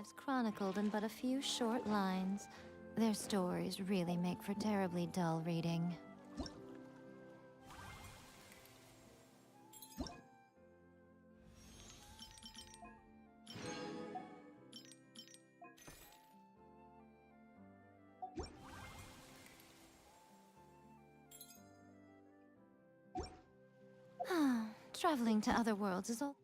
lives chronicled in but a few short lines. Their stories really make for terribly dull reading. Traveling to other worlds is all.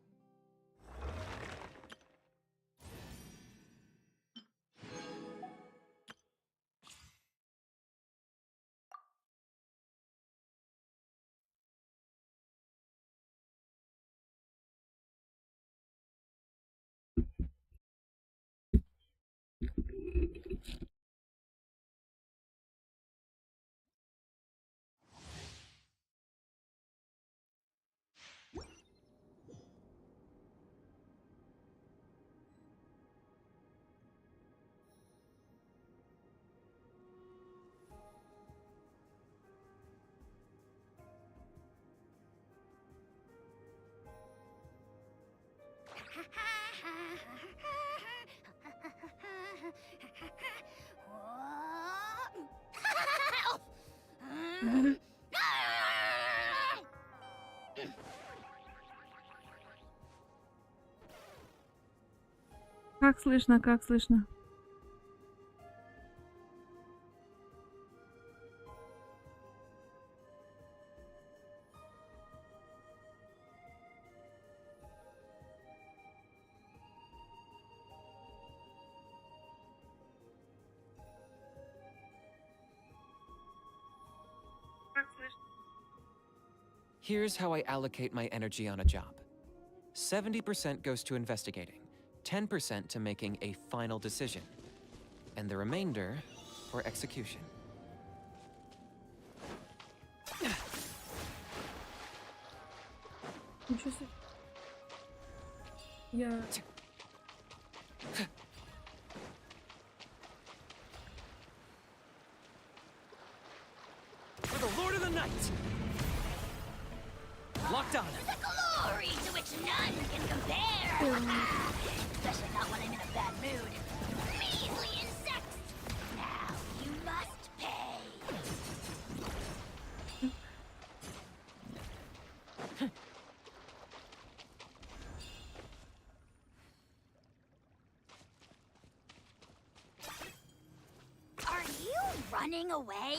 Как слышно, как слышно? Here's how I allocate my energy on a job. 70% goes to investigating, 10% to making a final decision, and the remainder for execution. Ничего себе. Я... For the Lord of the Night! Locked on! The glory to which none can compare! Especially not when I'm in a bad mood. Measly insects! Now you must pay! Are you running away?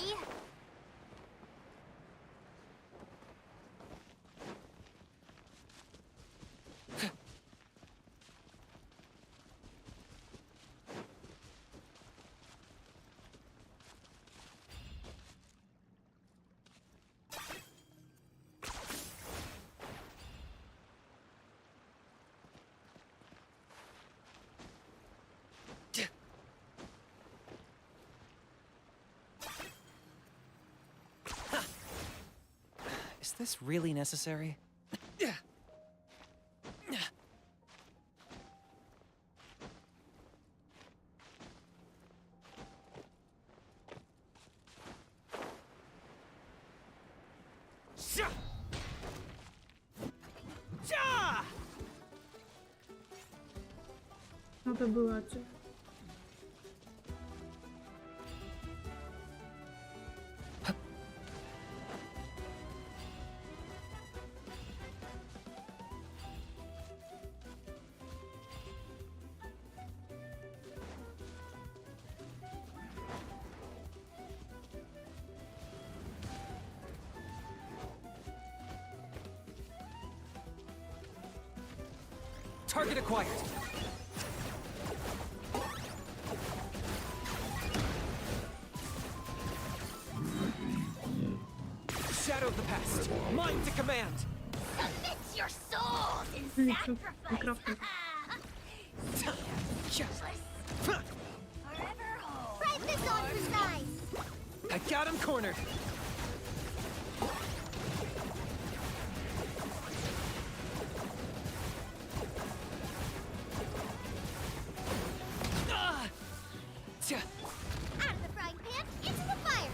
Is this really necessary? Надо было отсюда. Target acquired. Shadow of the past. Mine to command. Submit your souls in Лицо. sacrifice! Микрофон. Forever home! Right this on your side! I got him cornered. Out of the frying pan, into the fire!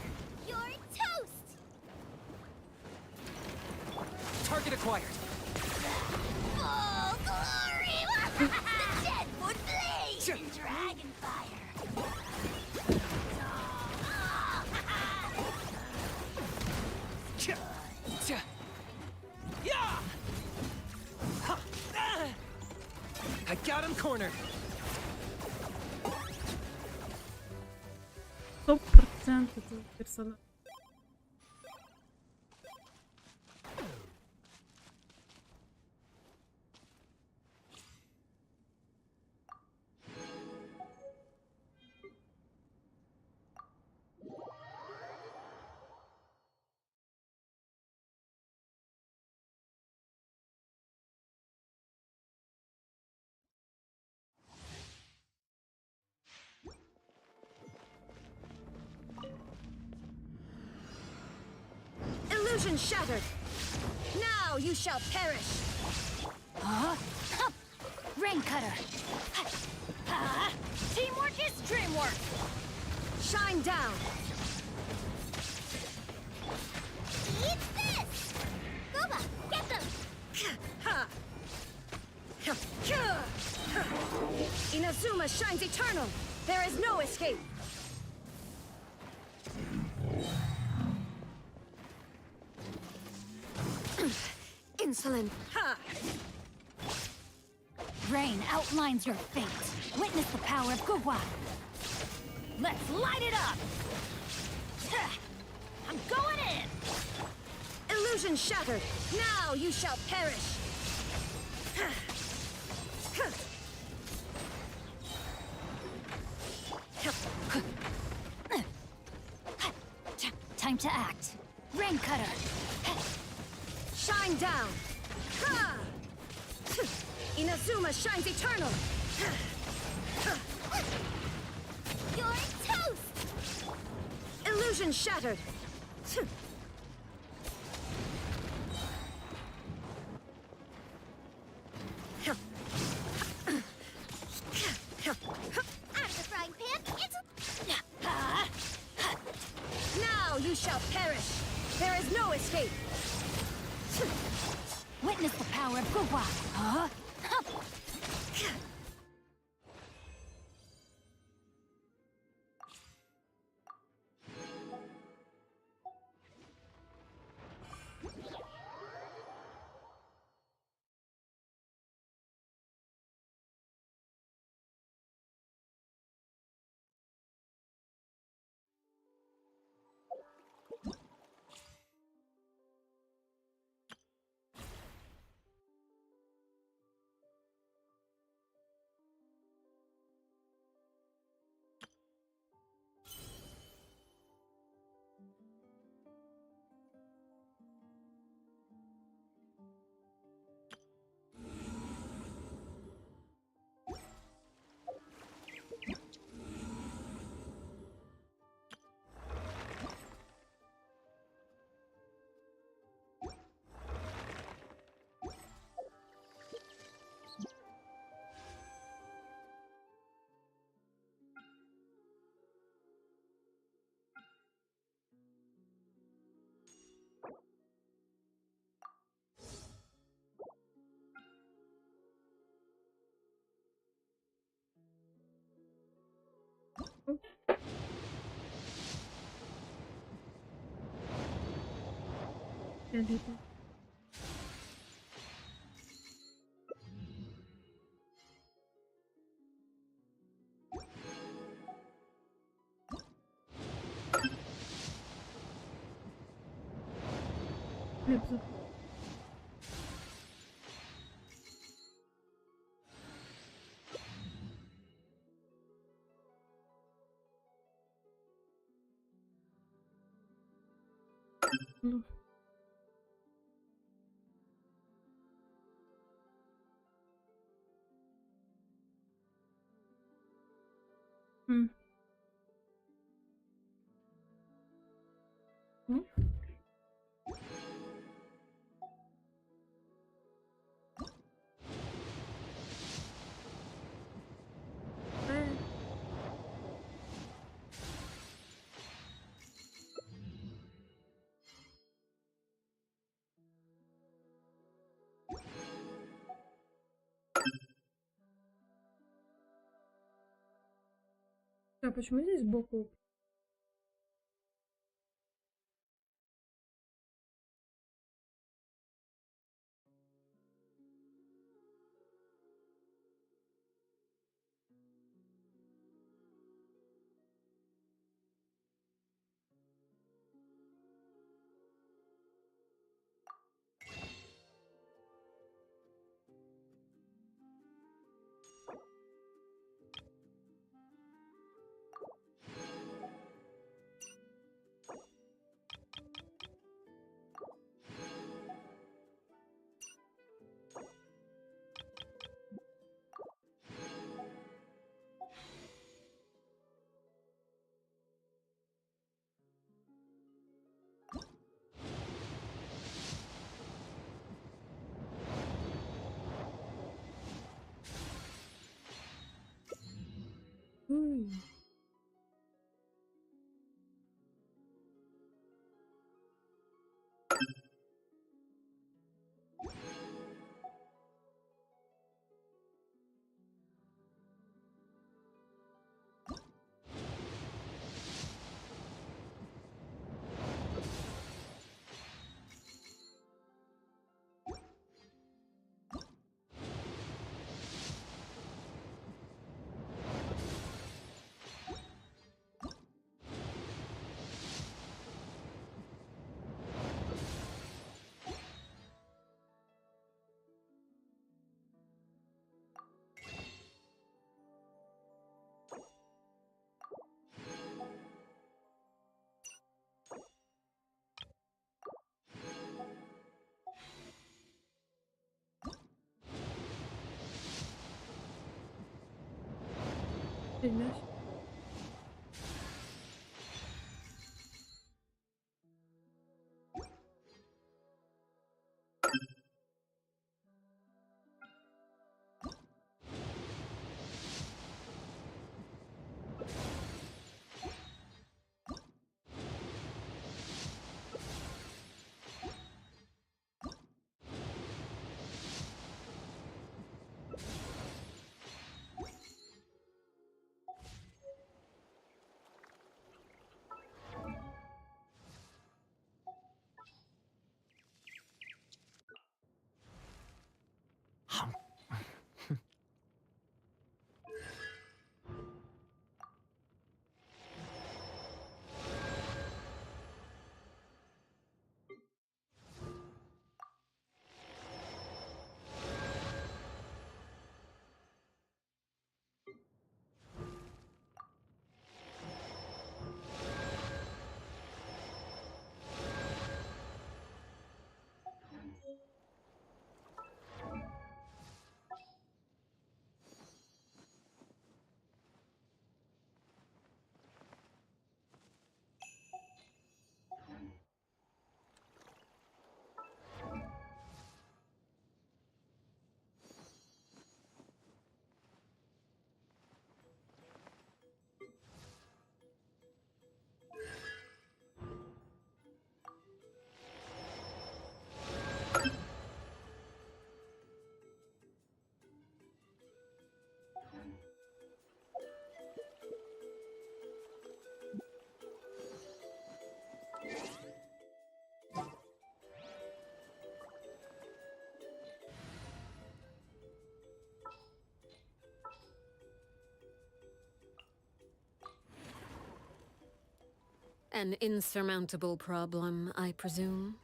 You're toast! Target acquired. Full glory! The dead would blaze in corner. 100% это персонаж. Illusion shattered. Now you shall perish. Huh? Huh. Rain cutter. Teamwork is dreamwork. Shine down. Eat this. Gooba, get them. Ha! Inazuma shines eternal. There is no escape. Insolent. Ha! Rain outlines your fate. Witness the power of Gugwa. Let's light it up. I'm going in. Illusion shattered. Now you shall perish. Time to act. Rain cutter. Shine down. Ha! Inazuma shines eternal. You're toast. Illusion shattered. Out of the frying pan, it's... Now you shall perish. There is no escape. Witness the power of Gugwa. Huh? М. Ну, а почему здесь сбоку? Ой. Bilmiyorum. An insurmountable problem, I presume.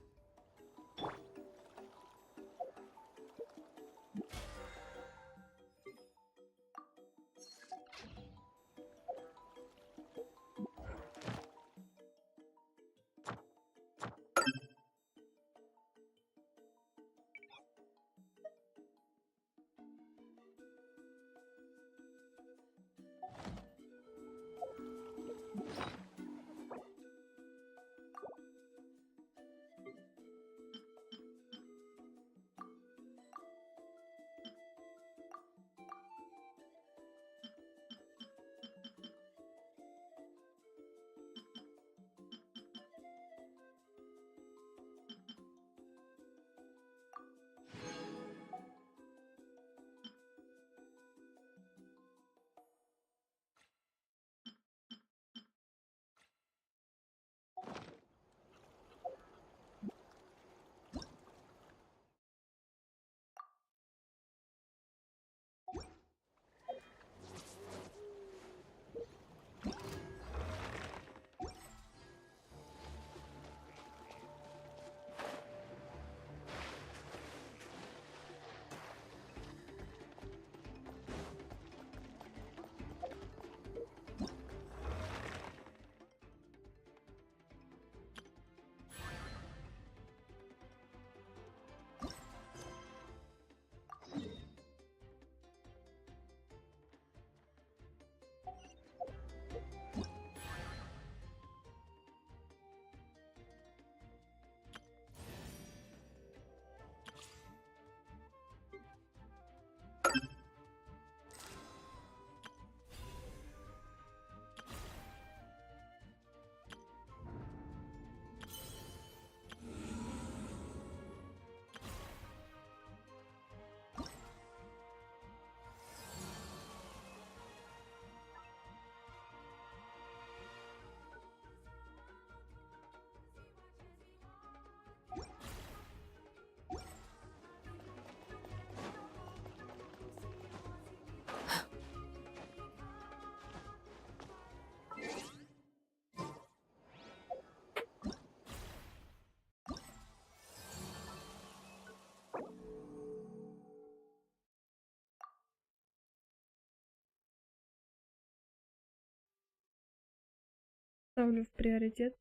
Ставлю в приоритет.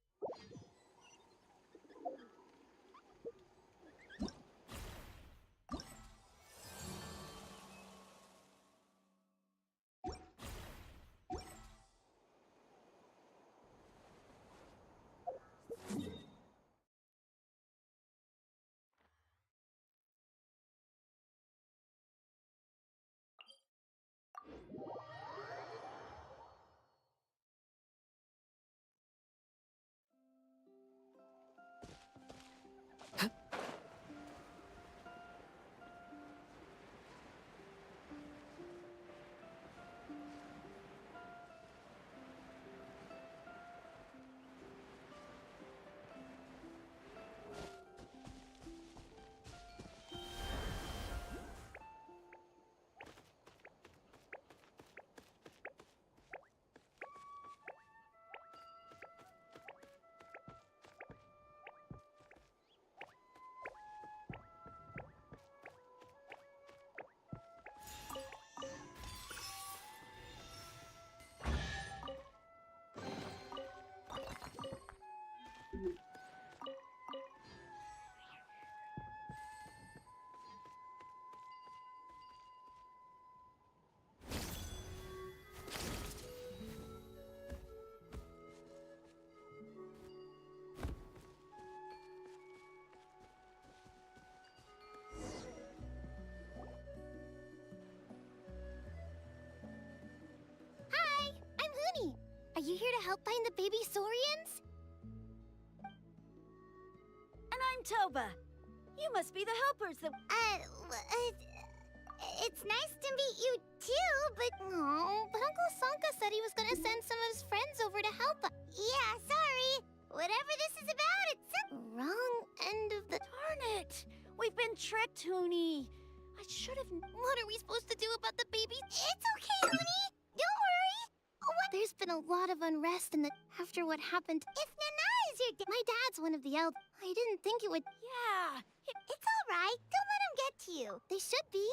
I'm Looney. Are you here to help find the baby saurians? And I'm Toba. You must be the helpers that... It's nice to meet you too, but... Oh, but Uncle Sanka said he was gonna send some of his friends over to help us. Yeah, sorry. Whatever this is about, it's the wrong end of the... Darn it! We've been tricked, Hooney. I should have... What are we supposed to do about the baby? It's okay, honey. Don't worry. There's been a lot of unrest after what happened. If Nana is your my dad's one of the elders. I didn't think it would... Yeah. It's all right. Don't let them get to you. They should be.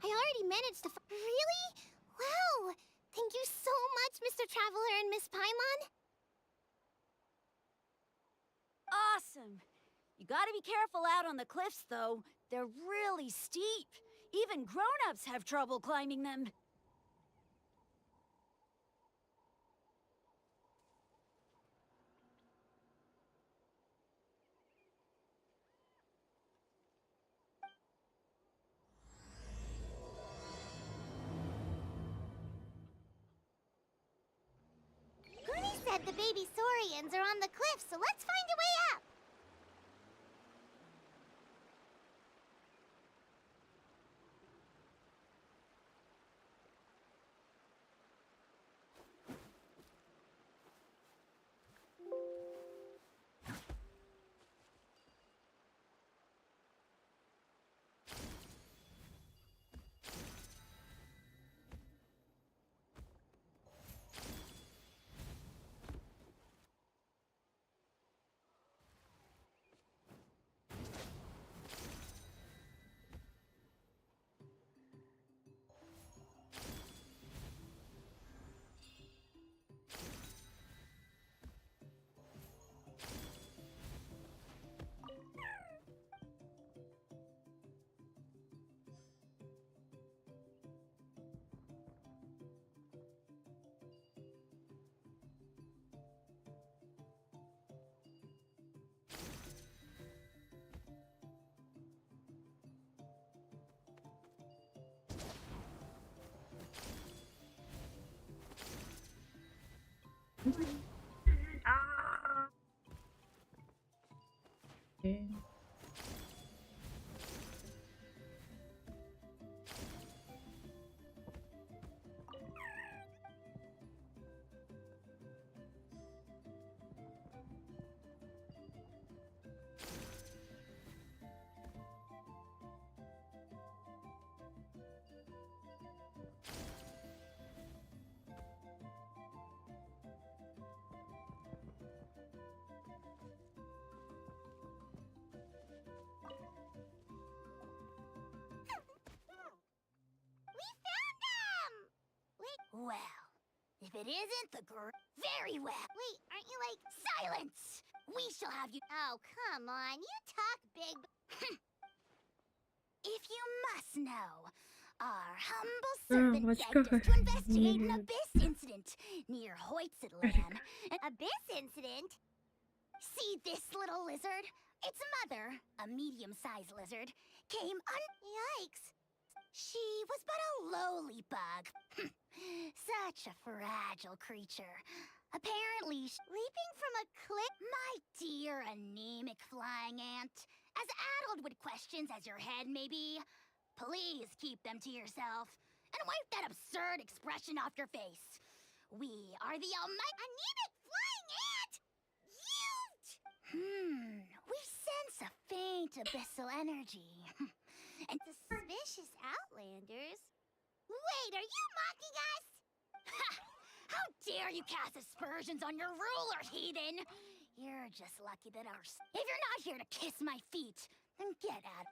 I already managed to... Really? Wow. Thank you so much, Mr. Traveler and Miss Paimon. Awesome. You gotta be careful out on the cliffs, though. They're really steep. Even grown-ups have trouble climbing them. Goonie said the baby saurians are on the cliff, so let's find a way up. Ah. Okay. If it isn't the very well. Wait, aren't you like... Silence! We shall have you. Oh, come on. You talk big... If you must know, our humble servant в begged us очках to investigate не an вижу. abyss incident near Hoytsidland. An Abyss incident? See this little lizard? Its mother, a medium-sized lizard, came Yikes. She was but a lowly bug. Such a fragile creature. Apparently, Leaping from a cliff? my dear anemic flying ant, as addled with questions as your head may be, please keep them to yourself and wipe that absurd expression off your face. We are the almighty Anemic flying ant! We sense a faint abyssal energy. And Suspicious Outlanders? Wait, are you mocking us? Ha! How dare you cast aspersions on your ruler, heathen! You're just lucky that if you're not here to kiss my feet, then get out.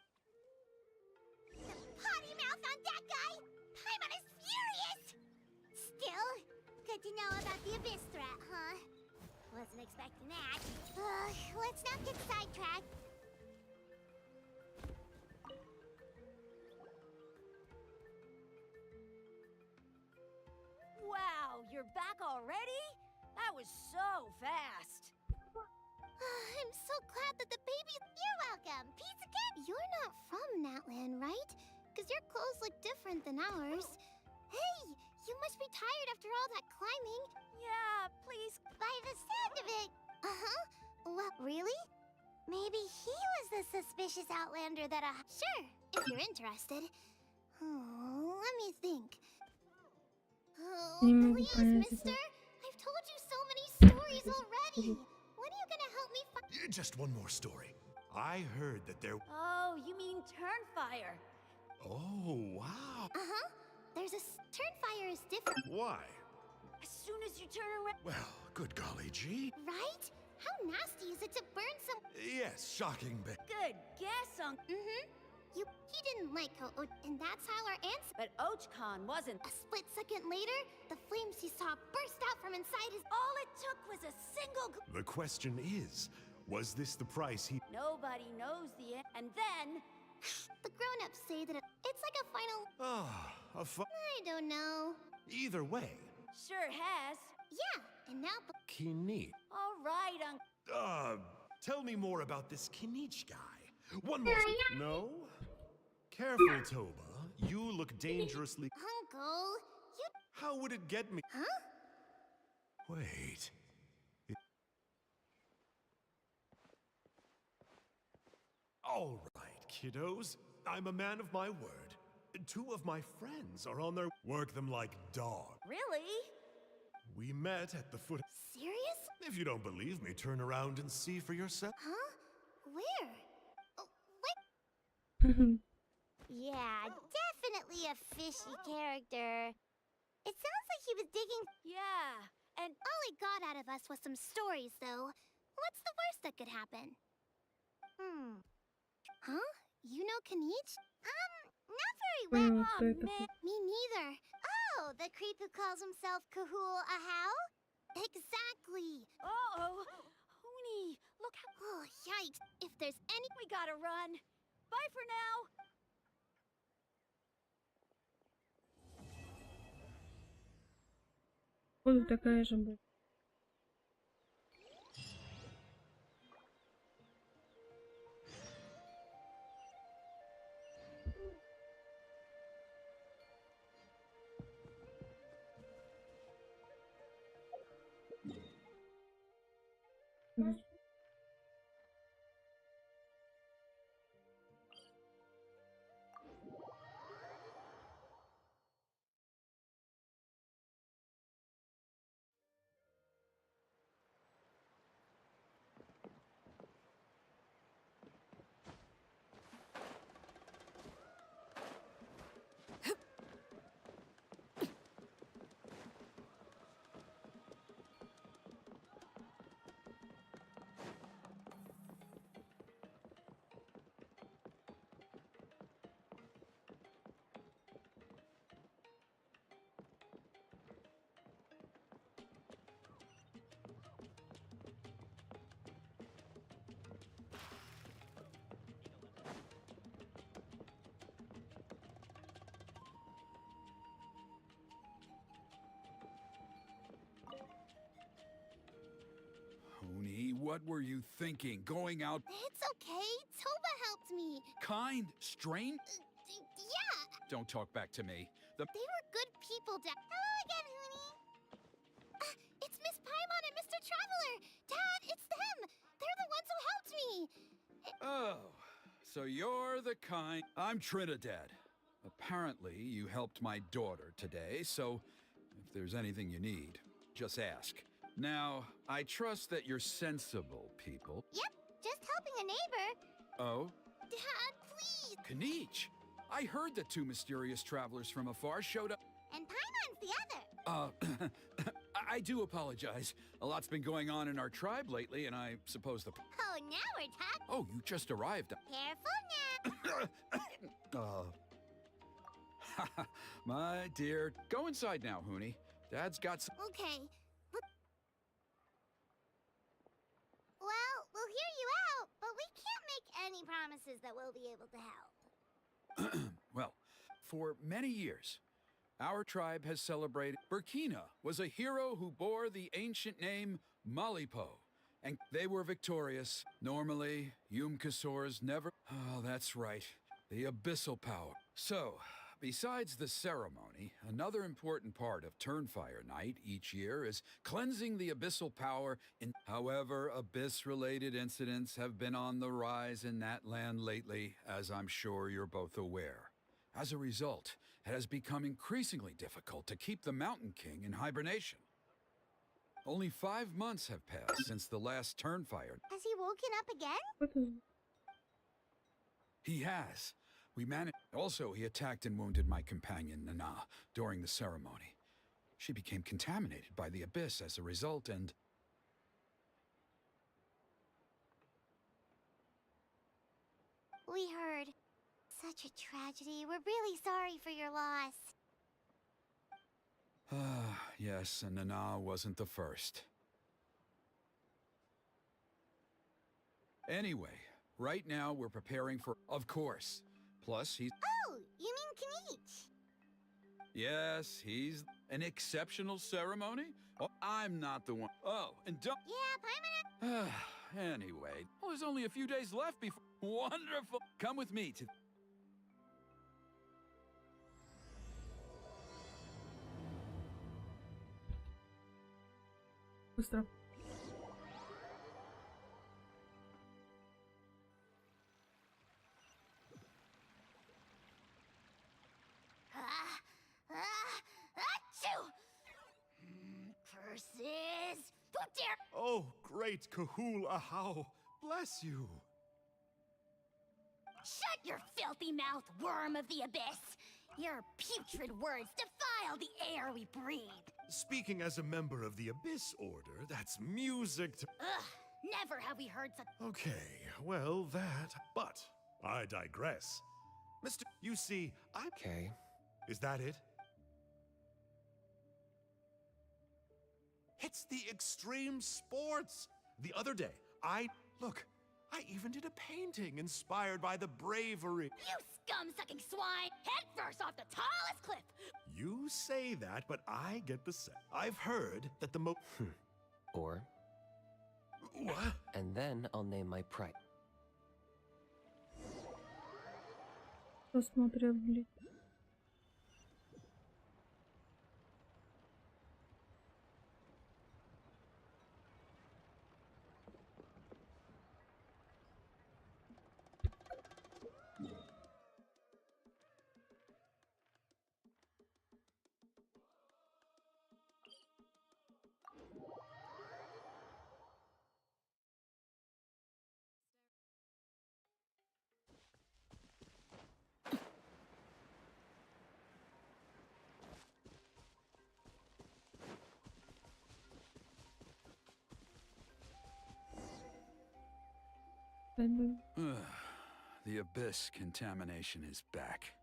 Potty mouth on that guy! Paimon is furious! Still, good to know about the abyss threat, huh? Wasn't expecting that. Let's not get sidetracked. Wow, you're back already? That was so fast. I'm so glad that the baby... You're welcome. Pizza kid? You're not from Natland, right? Because your clothes look different than ours. Hey, you must be tired after all that climbing. Yeah, please. By the sound of it. Uh-huh. Well, really? Maybe he was the suspicious Outlander that Sure, if you're interested. Oh, let me think. Oh, Не могу please, понять mister. это. I've told you so many stories already. When are you gonna help me find... Just one more story. I heard that there... Oh, you mean Turnfire. Oh, wow. Uh-huh. There's a... Turnfire is different, Why? As soon as you turn around. Well, good golly gee. right? How nasty is it to burn some... Yes, shocking, but... Good guess, Uncle. Mm-hmm. He didn't like how... and that's how our ants... But Ochcon wasn't. A split second later, the flames he saw burst out from inside his... All it took was a single. The question is, was this the price he... Nobody knows the end. And then. The grown-ups say that it's like a final... Ah, I don't know. Either way, Sure has. Yeah, and now... Kinich. All right, Uncle. Tell me more about this Kinich guy. One more... No? Careful, Toba. You look dangerously... Uncle, you... How would it get me? Huh? Wait. All right, kiddos. I'm a man of my word. 2 of my friends are on their... Work them like dogs. Really? We met at the foot... Serious? If you don't believe me, turn around and see for yourself. Huh? Where? Oh, wait. Yeah, definitely a fishy character. It sounds like he was digging... Yeah. And All he got out of us was some stories, though. What's the worst that could happen? Huh? You know Kinich? Not very well. Поняла, кто это. Me neither. Oh, the creep who calls himself Kahul Ahau? Exactly. uh-oh. Hoonie, look how. Oh, yikes. If there's any... We gotta run. Bye for now. Походу такая же будет. What were you thinking? Going out? It's okay. Toba helped me. Kind? Strange? Yeah, Don't talk back to me. they were good people, Dad. Hello again, Hoonie. It's Miss Paimon and Mr. Traveler. Dad, it's them. They're the ones who helped me. Oh, so you're the kind... I'm Trinidad. Apparently, you helped my daughter today, so if there's anything you need, just ask. Now, I trust that you're sensible people. Yep, just helping a neighbor. Oh? Dad, please. Kinich! I heard that two mysterious travelers from afar showed up. And Paimon's the other. I do apologize. A lot's been going on in our tribe lately, and I suppose the... Oh, now we're talking. Oh, you just arrived. Careful now. My dear. Go inside now, Hoonie. Dad's got some... Okay. Well, we'll hear you out, but we can't make any promises that we'll be able to help. Well, for many years, our tribe has celebrated... Burkina was a hero who bore the ancient name Malipo, and they were victorious. Normally, Yumkasaurs never... Oh, that's right. The abyssal power. So, besides the ceremony, another important part of Turnfire Night each year is cleansing the abyssal power in... However, abyss-related incidents have been on the rise in that land lately, as I'm sure you're both aware. As a result, it has become increasingly difficult to keep the Mountain King in hibernation. Only 5 months have passed since the last Turnfire. Has he woken up again? What is... He has. We managed. Also, he attacked and wounded my companion, Nana, during the ceremony. She became contaminated by the abyss as a result, and... We heard. Such a tragedy. We're really sorry for your loss. Ah, yes, and Nana wasn't the first. Anyway, right now we're preparing for... Of course. Plus, he's... Oh, you mean Kinich? Yes, he's... An exceptional ceremony? Oh, I'm not the one... Oh, and don't... Yeah, Paimon... Anyway, well, there's only a few days left before... Wonderful! Come with me to... Быстро. Achoo! Curses! Who dare... Oh, great Kahul Ahau! Bless you! Shut your filthy mouth, worm of the abyss! Your putrid words defile the air we breathe. Speaking as a member of the Abyss Order, that's music to... Ugh, never have we heard such... Okay, well, that... But, I digress. Mr. You see, I... Okay. Is that it? It's the extreme sports! The other day, Look, I even did a painting inspired by the bravery... You scum-sucking swine! Head first off the tallest cliff! You say that, but I get the sense. I've heard that the Or... What? And then I'll name my pride. Посмотрел, блин. The abyss contamination is back.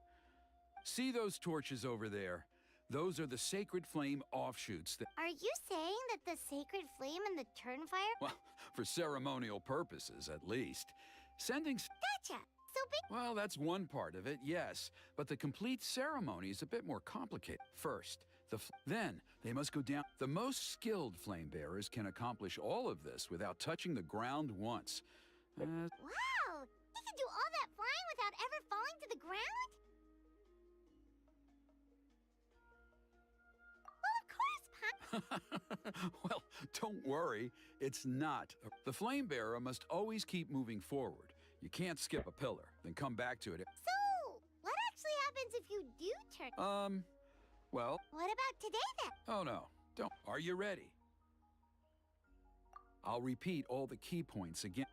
See those torches over there? Those are the sacred flame offshoots that... Are you saying that the sacred flame in the Turnfire... Well, for ceremonial purposes, at least. Sending... Gotcha! so big? Well, that's one part of it, yes. But the complete ceremony is a bit more complicated. First, then they must go down. The most skilled flame bearers can accomplish all of this without touching the ground once. Wow! He can do all that flying without ever falling to the ground? Well, of course, Pop. Well, don't worry. It's not. The flame bearer must always keep moving forward. You can't skip a pillar, then come back to it. So, what actually happens if you do turn? Well... What about today, then? Oh, no. Don't. Are you ready? I'll repeat all the key points again.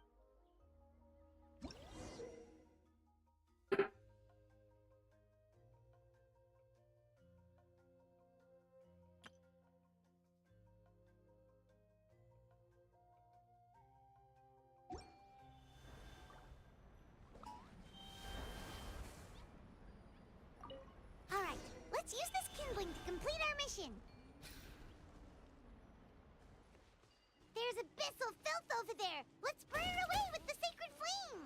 All right, let's use this kindling to complete our mission. There's abyssal filth over there. Let's burn it away with the sacred flame.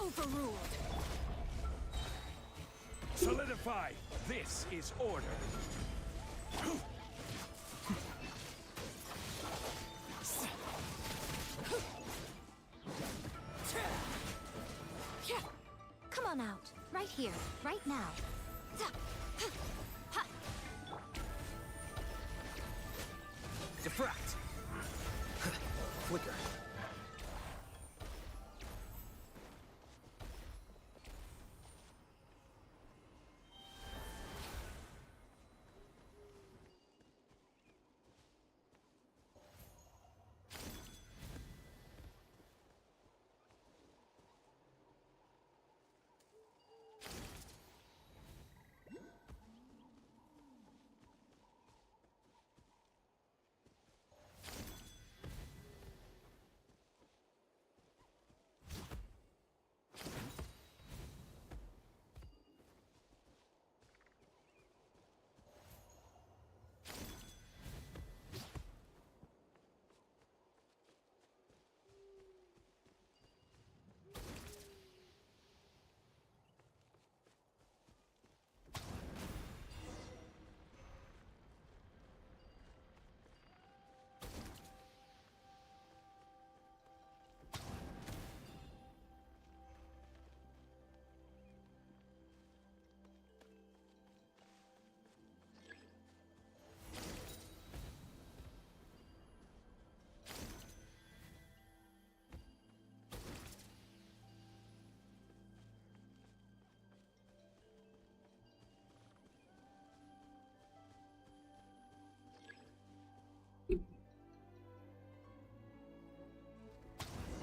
Overruled. Solidify! This is order! Come on out. Right here. Right now. Diffract! Flicker.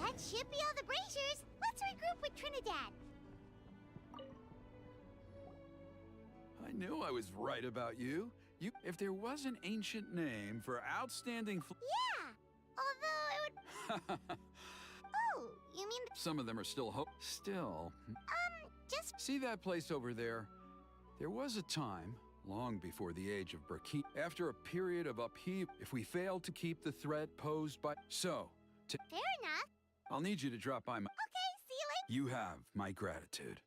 That should be all the braziers. Let's regroup with Trinidad. I knew I was right about you. If there was an ancient name for outstanding... Yeah, although it would... Oh, you mean... Some of them are still Still... just... See that place over there? There was a time, long before the age of Burkina, after a period of upheaval, if we failed to keep the threat posed by... So, Fair enough. I'll need you to drop by my... Okay, see you later. You have my gratitude.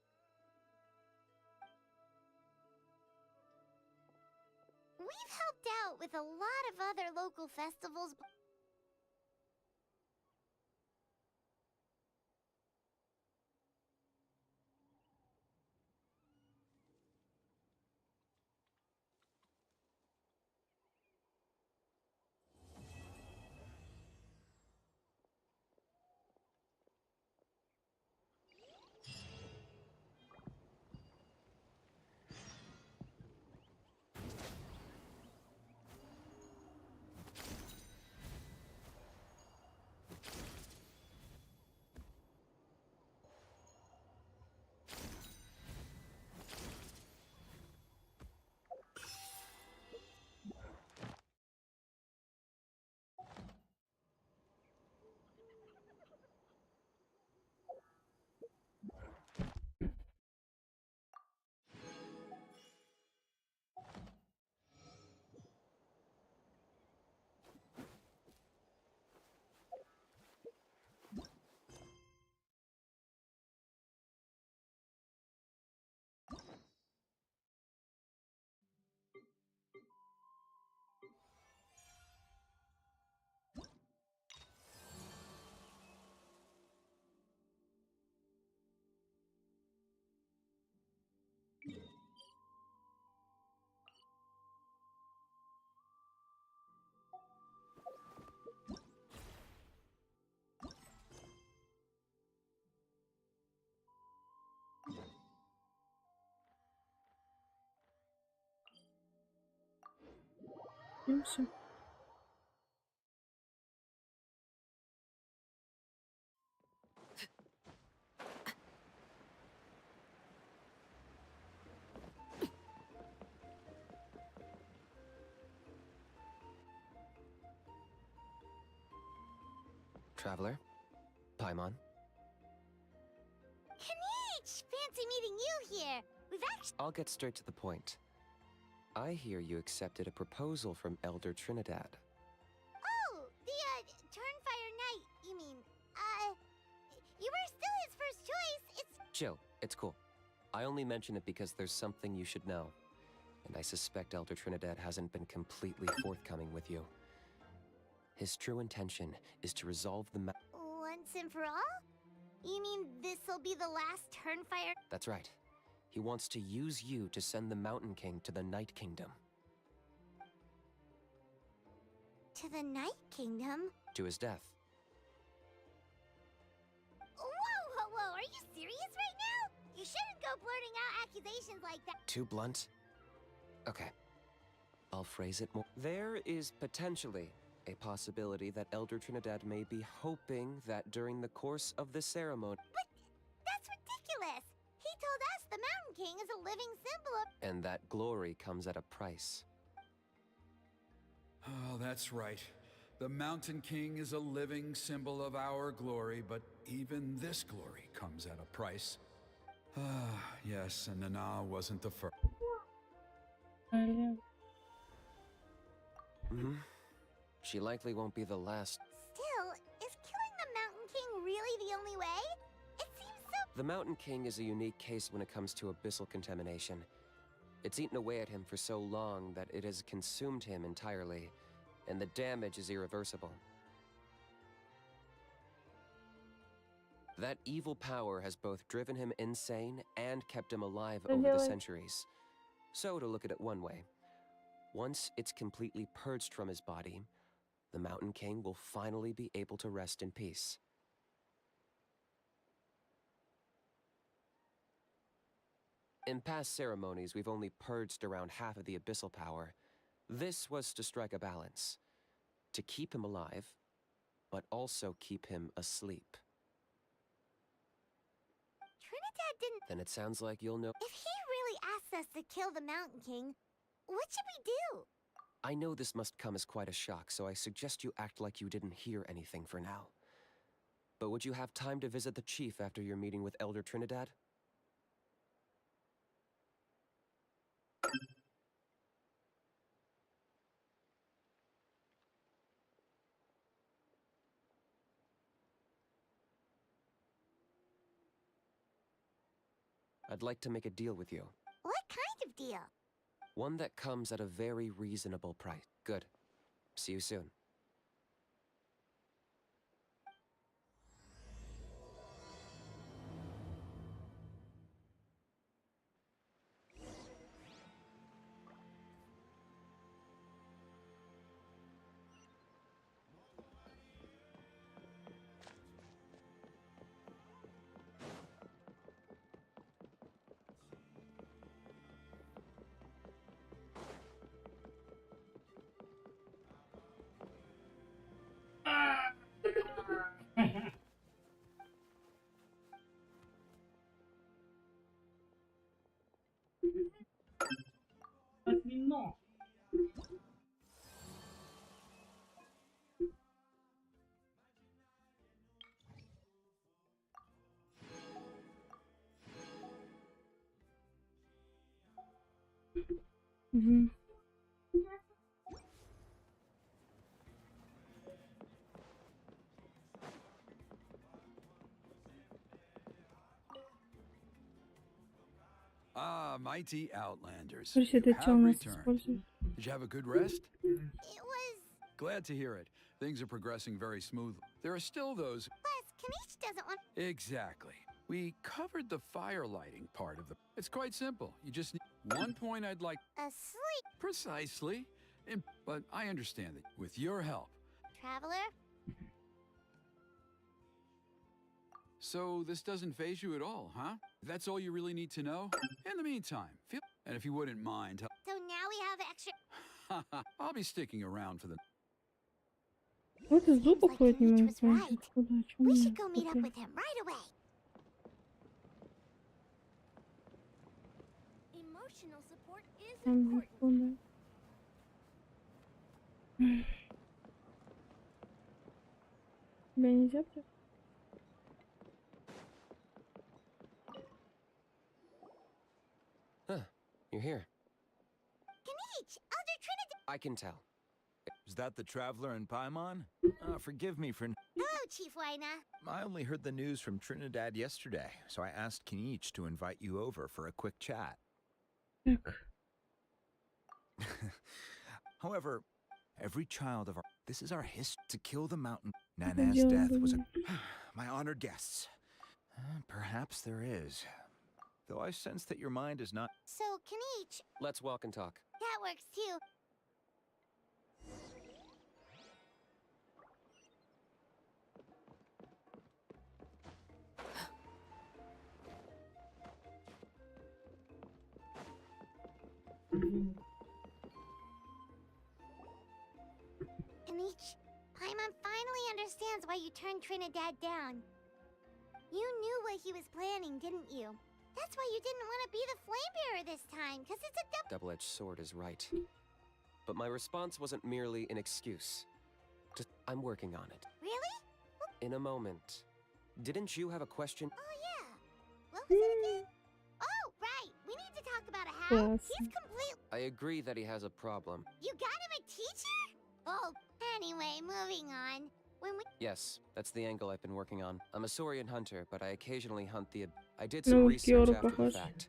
We've helped out with a lot of other local festivals. И все. Traveler? Paimon? Kinich! Fancy meeting you here. We've actually. I'll get straight to the point. I hear you accepted a proposal from Elder Trinidad. Oh, the Turnfire Knight. You mean, you were still his first choice. It's. Chill, it's cool. I only mention it because there's something you should know. And I suspect Elder Trinidad hasn't been completely forthcoming with you. His true intention is to resolve the Once and for all? You mean this'll be the last Turnfire? That's right. He wants to use you to send the Mountain King to the Night Kingdom. To the Night Kingdom? To his death. Whoa! Are you serious right now? You shouldn't go blurting out accusations like that. Too blunt? Okay. I'll phrase it more. There is potentially a possibility that Elder Trinidad may be hoping that during the course of the ceremony. But that's ridiculous! He told us the Mountain King is a living symbol of. And that glory comes at a price. Oh, that's right. The Mountain King is a living symbol of our glory, but even this glory comes at a price. Ah, yes, and Nana wasn't the first. Mm-hmm. She likely won't be the last. Still, is killing the Mountain King really the only way? It seems so. The Mountain King is a unique case when it comes to abyssal contamination. It's eaten away at him for so long that it has consumed him entirely, and the damage is irreversible. That evil power has both driven him insane and kept him alive over the centuries. So, to look at it one way, once it's completely purged from his body, the Mountain King will finally be able to rest in peace. In past ceremonies, we've only purged around half of the abyssal power. This was to strike a balance, to keep him alive, but also keep him asleep. Trinidad didn't. Then it sounds like you'll know. If he really asked us to kill the Mountain King, what should we do? I know this must come as quite a shock, so I suggest you act like you didn't hear anything for now. But would you have time to visit the chief after your meeting with Elder Trinidad? I'd like to make a deal with you. What kind of deal? One that comes at a very reasonable price. Good. See you soon. Мгм. Ah, mighty Outlanders. Слушай, You это что у have нас returned. используем? Did you have a good rest? It was. Glad to hear it. Things are progressing very smoothly. There are still those. Plus, Kinich doesn't want. Exactly. We covered the fire lighting part of the. It's quite simple. You just need one point I'd like. Asleep. Precisely. But I understand that with your help. Traveler? So this doesn't faze you at all, huh? That's all you really need to know? In the meantime, feel. And if you wouldn't mind. So now we have extra. I'll be sticking around for the... Вот из Seems зубов like поднимаем, Kinich was right. значит, куда, чё We мне should go meet up такое? with him right away. Emotional support is Там important. куда? Тебя нельзя так? Huh, you're here. Kinich, Elder Trinity. I can tell. Is that the traveler in Paimon? Forgive me for... Hello, Chief Waina. I only heard the news from Trinidad yesterday, so I asked Kinich to invite you over for a quick chat. Так. However, every child of our... This is our history. To kill the mountain. Что Nana's делать death was a... будем? My honored guests. Perhaps there is. Though I sense that your mind is not... So, Kinich, Let's walk and talk. that works too. Kinich, Paimon finally understands why you turned Trinidad down. You knew what he was planning, didn't you? That's why you didn't want to be the flame bearer this time, because it's a Double-edged sword is right. But my response wasn't merely an excuse. Just, I'm working on it. Really? In a moment. Didn't you have a question? Oh, yeah. What was it again? Oh, right. We need to talk about how Yes. he's complete. I agree that he has a problem. You got him a teacher? Oh, anyway, moving on. When we... Yes, that's the angle I've been working on. I'm a Saurian hunter, but I occasionally hunt the... I did Ну, some вот research Киору after the похож. fact.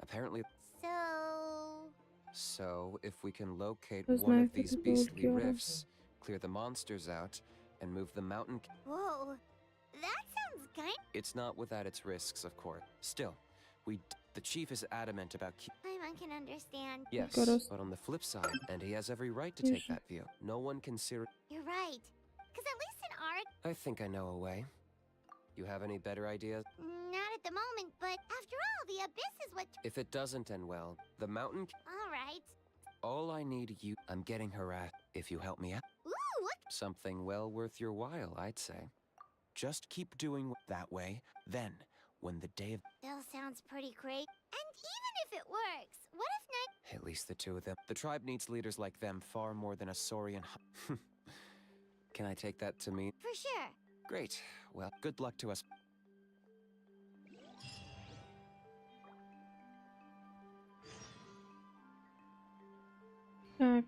Apparently... So... So, if we can locate Кто one знает, of these как это было beastly Киору. rifts, clear the monsters out, and move the mountain... Whoa. That sounds kind... It's not without its risks, of course. Still, the chief is adamant about Paimon can understand. Yes, Корос. but on the flip side, and he has every right to take Конечно. that view. No one can You're right. Because at least in art... I think I know a way. You have any better ideas? Not at the moment, but after all, the abyss is what... If it doesn't end well, the mountain... All right. All I need you... I'm getting harassed. If you help me out. Ooh, what... Something well worth your while, I'd say. Just keep doing that way. Then, when the day of... Still sounds pretty great. And even if it works, what if not... At least the two of them. The tribe needs leaders like them far more than a Saurian... Can I take that to mean? For sure. Great. Well, good luck to us. Так.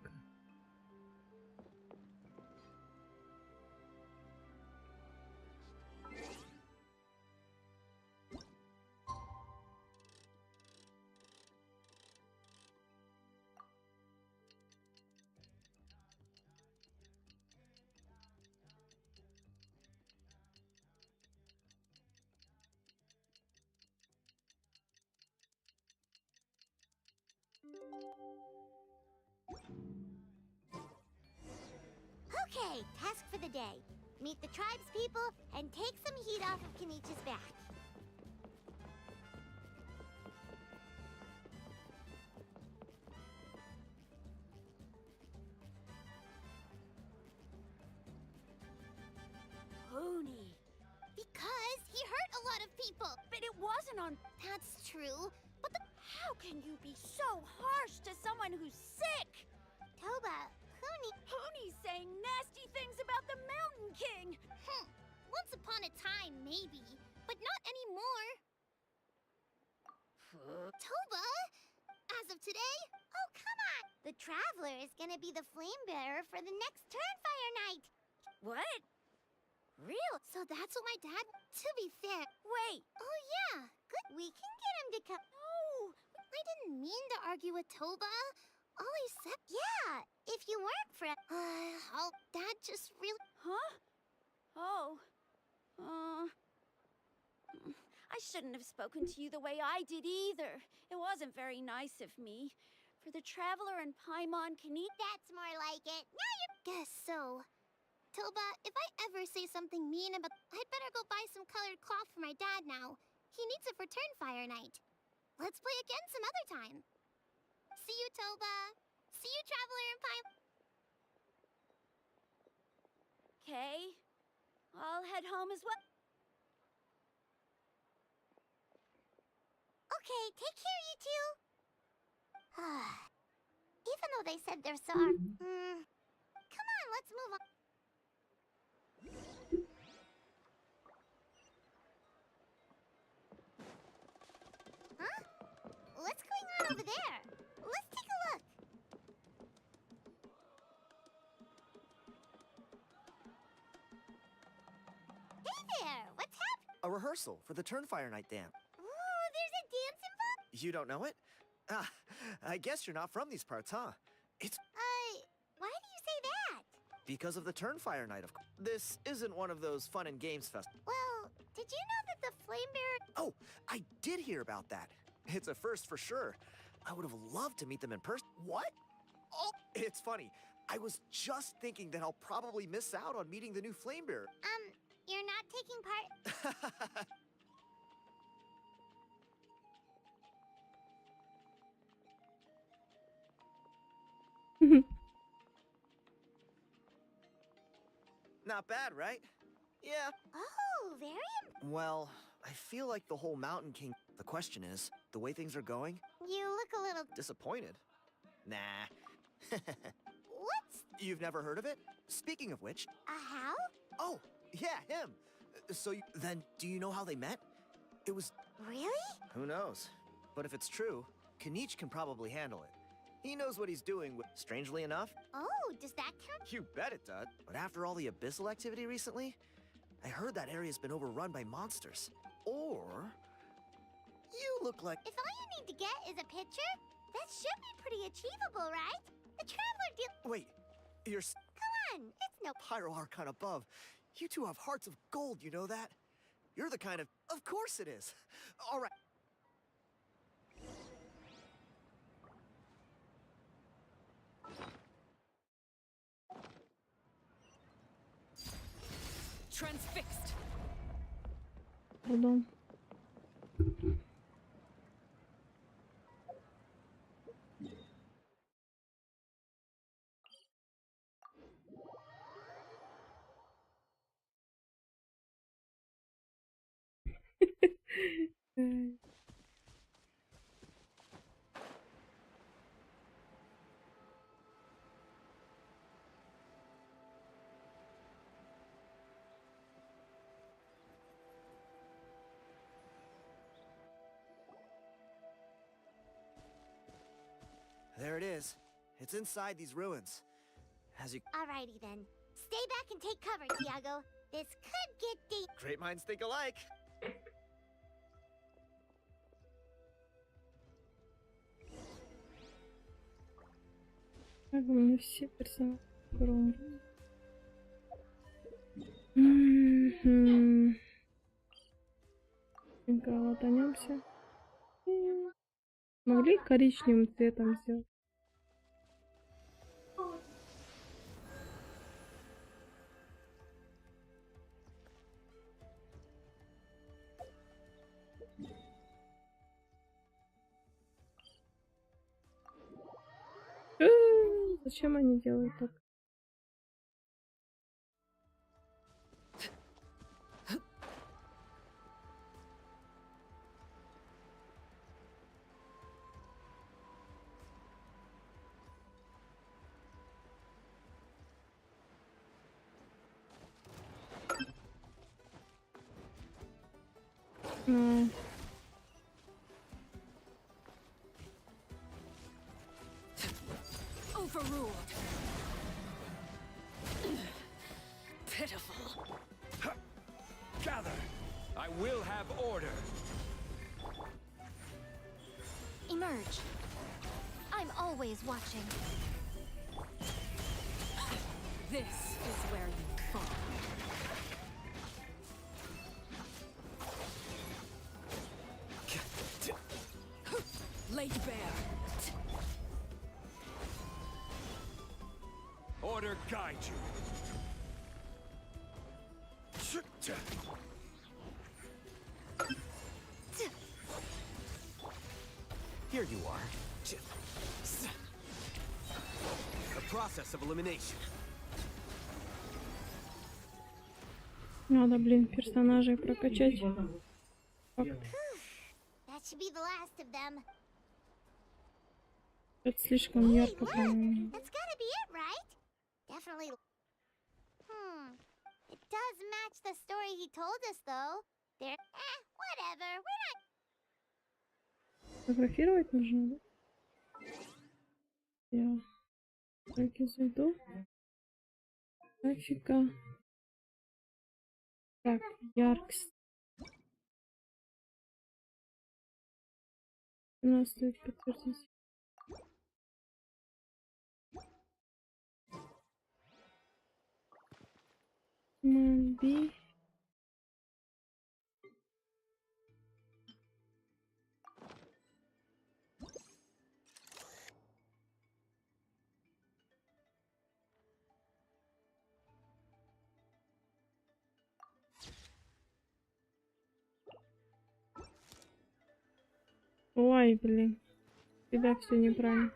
Okay, task for the day. Meet the tribe's people and take some heat off of Kinich's back. Pony. Because he hurt a lot of people. But it wasn't on... That's true. But How can you be so harsh to someone who's sick? Toba, Huni... Pony's saying nasty things about the Mountain King. Once upon a time, maybe. But not anymore. Toba! As of today? Oh, come on! The Traveler is gonna be the flame bearer for the next Turnfire night. What? Real? So that's what my dad... To be fair... Wait. Oh, yeah. Good. We can get him to come... Oh, I didn't mean to argue with Toba. All I said... Yeah, if you weren't for... Oh, Dad just really... huh? Oh. I shouldn't have spoken to you the way I did either. It wasn't very nice of me. For the Traveler and Paimon can eat... That's more like it. Now you... Guess so. Toba, if I ever say something mean about... I'd better go buy some colored cloth for my dad now. He needs it for Turnfire night. Let's play again some other time. See you, Toba. See you, Traveler and Pine. Okay. I'll head home as well. Okay, take care, you two. Even though they said they're sorry. Come on, let's move on. Huh? What's going on over there? Let's take a look. Hey there, what's happening? A rehearsal for the Turnfire Night dance. Ooh, there's a dance involved? You don't know it? Ah, I guess you're not from these parts, huh? It's Why do you say that? because of the Turnfire Night, of course. This isn't one of those fun and games festivals. Well, did you know that the Flame Bearer... Oh, I did hear about that. It's a first for sure. I would have loved to meet them in person. What? Oh, it's funny. I was just thinking that I'll probably miss out on meeting the new Flame Bearer. You're not taking part... Not bad, right? Yeah. Oh, very... Well, I feel like the whole Mountain King... The question is, the way things are going, You look a little... disappointed. Nah. What's... You've never heard of it? Speaking of which... A how? Oh, yeah, him. Then, do you know how they met? It was... Really? Who knows? But if it's true, Kinich can probably handle it. He knows what he's doing with... Strangely enough... Oh, does that count? You bet it does. But after all the abyssal activity recently, I heard that area's been overrun by monsters. Or... You look like... If all you need to get is a picture, that should be pretty achievable, right? The Traveler deal... Wait, you're... Come on, it's no... Pyro Archon above. You two have hearts of gold, you know that? You're the kind of... Of course it is. All right. Transfixed. Hold on. There it is. It's inside these ruins. As you... Alrighty then. Stay back and take cover, Tiago. This could get deep. Great minds think alike. Как у меня все персонажи. Латанемся. Могли коричневым цветом сделать? Зачем они делают так? Overruled. Pitiful. Gather! I will have order. Emerge. I'm always watching. This is where you fall. Laid bare. Order guide you. Here you are. process of elimination. Надо, блин, персонажей прокачать. That should be the last of them. Это слишком Hey, ярко, look! по-моему. That's gotta be it, right? Definitely. It does match the story he told us, though. There. Whatever. We're not. Фотографировать нужно, да? Я так и зайду. Графика. Так, яркость. Нас стоит подтвердить. Моби. Ой, блин. Всегда все неправильно.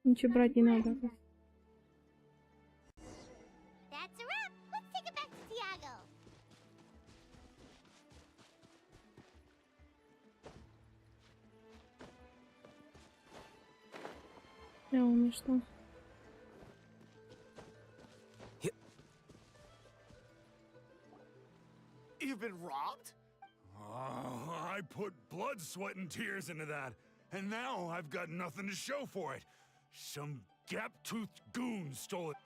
Ничего брать не надо. That's a wrap. Let's take it back to Tiago. Я умею что? You've been robbed? Oh, I put blood, sweat, and tears into that, and now I've got nothing to show for it. Some gap-toothed goon stole it.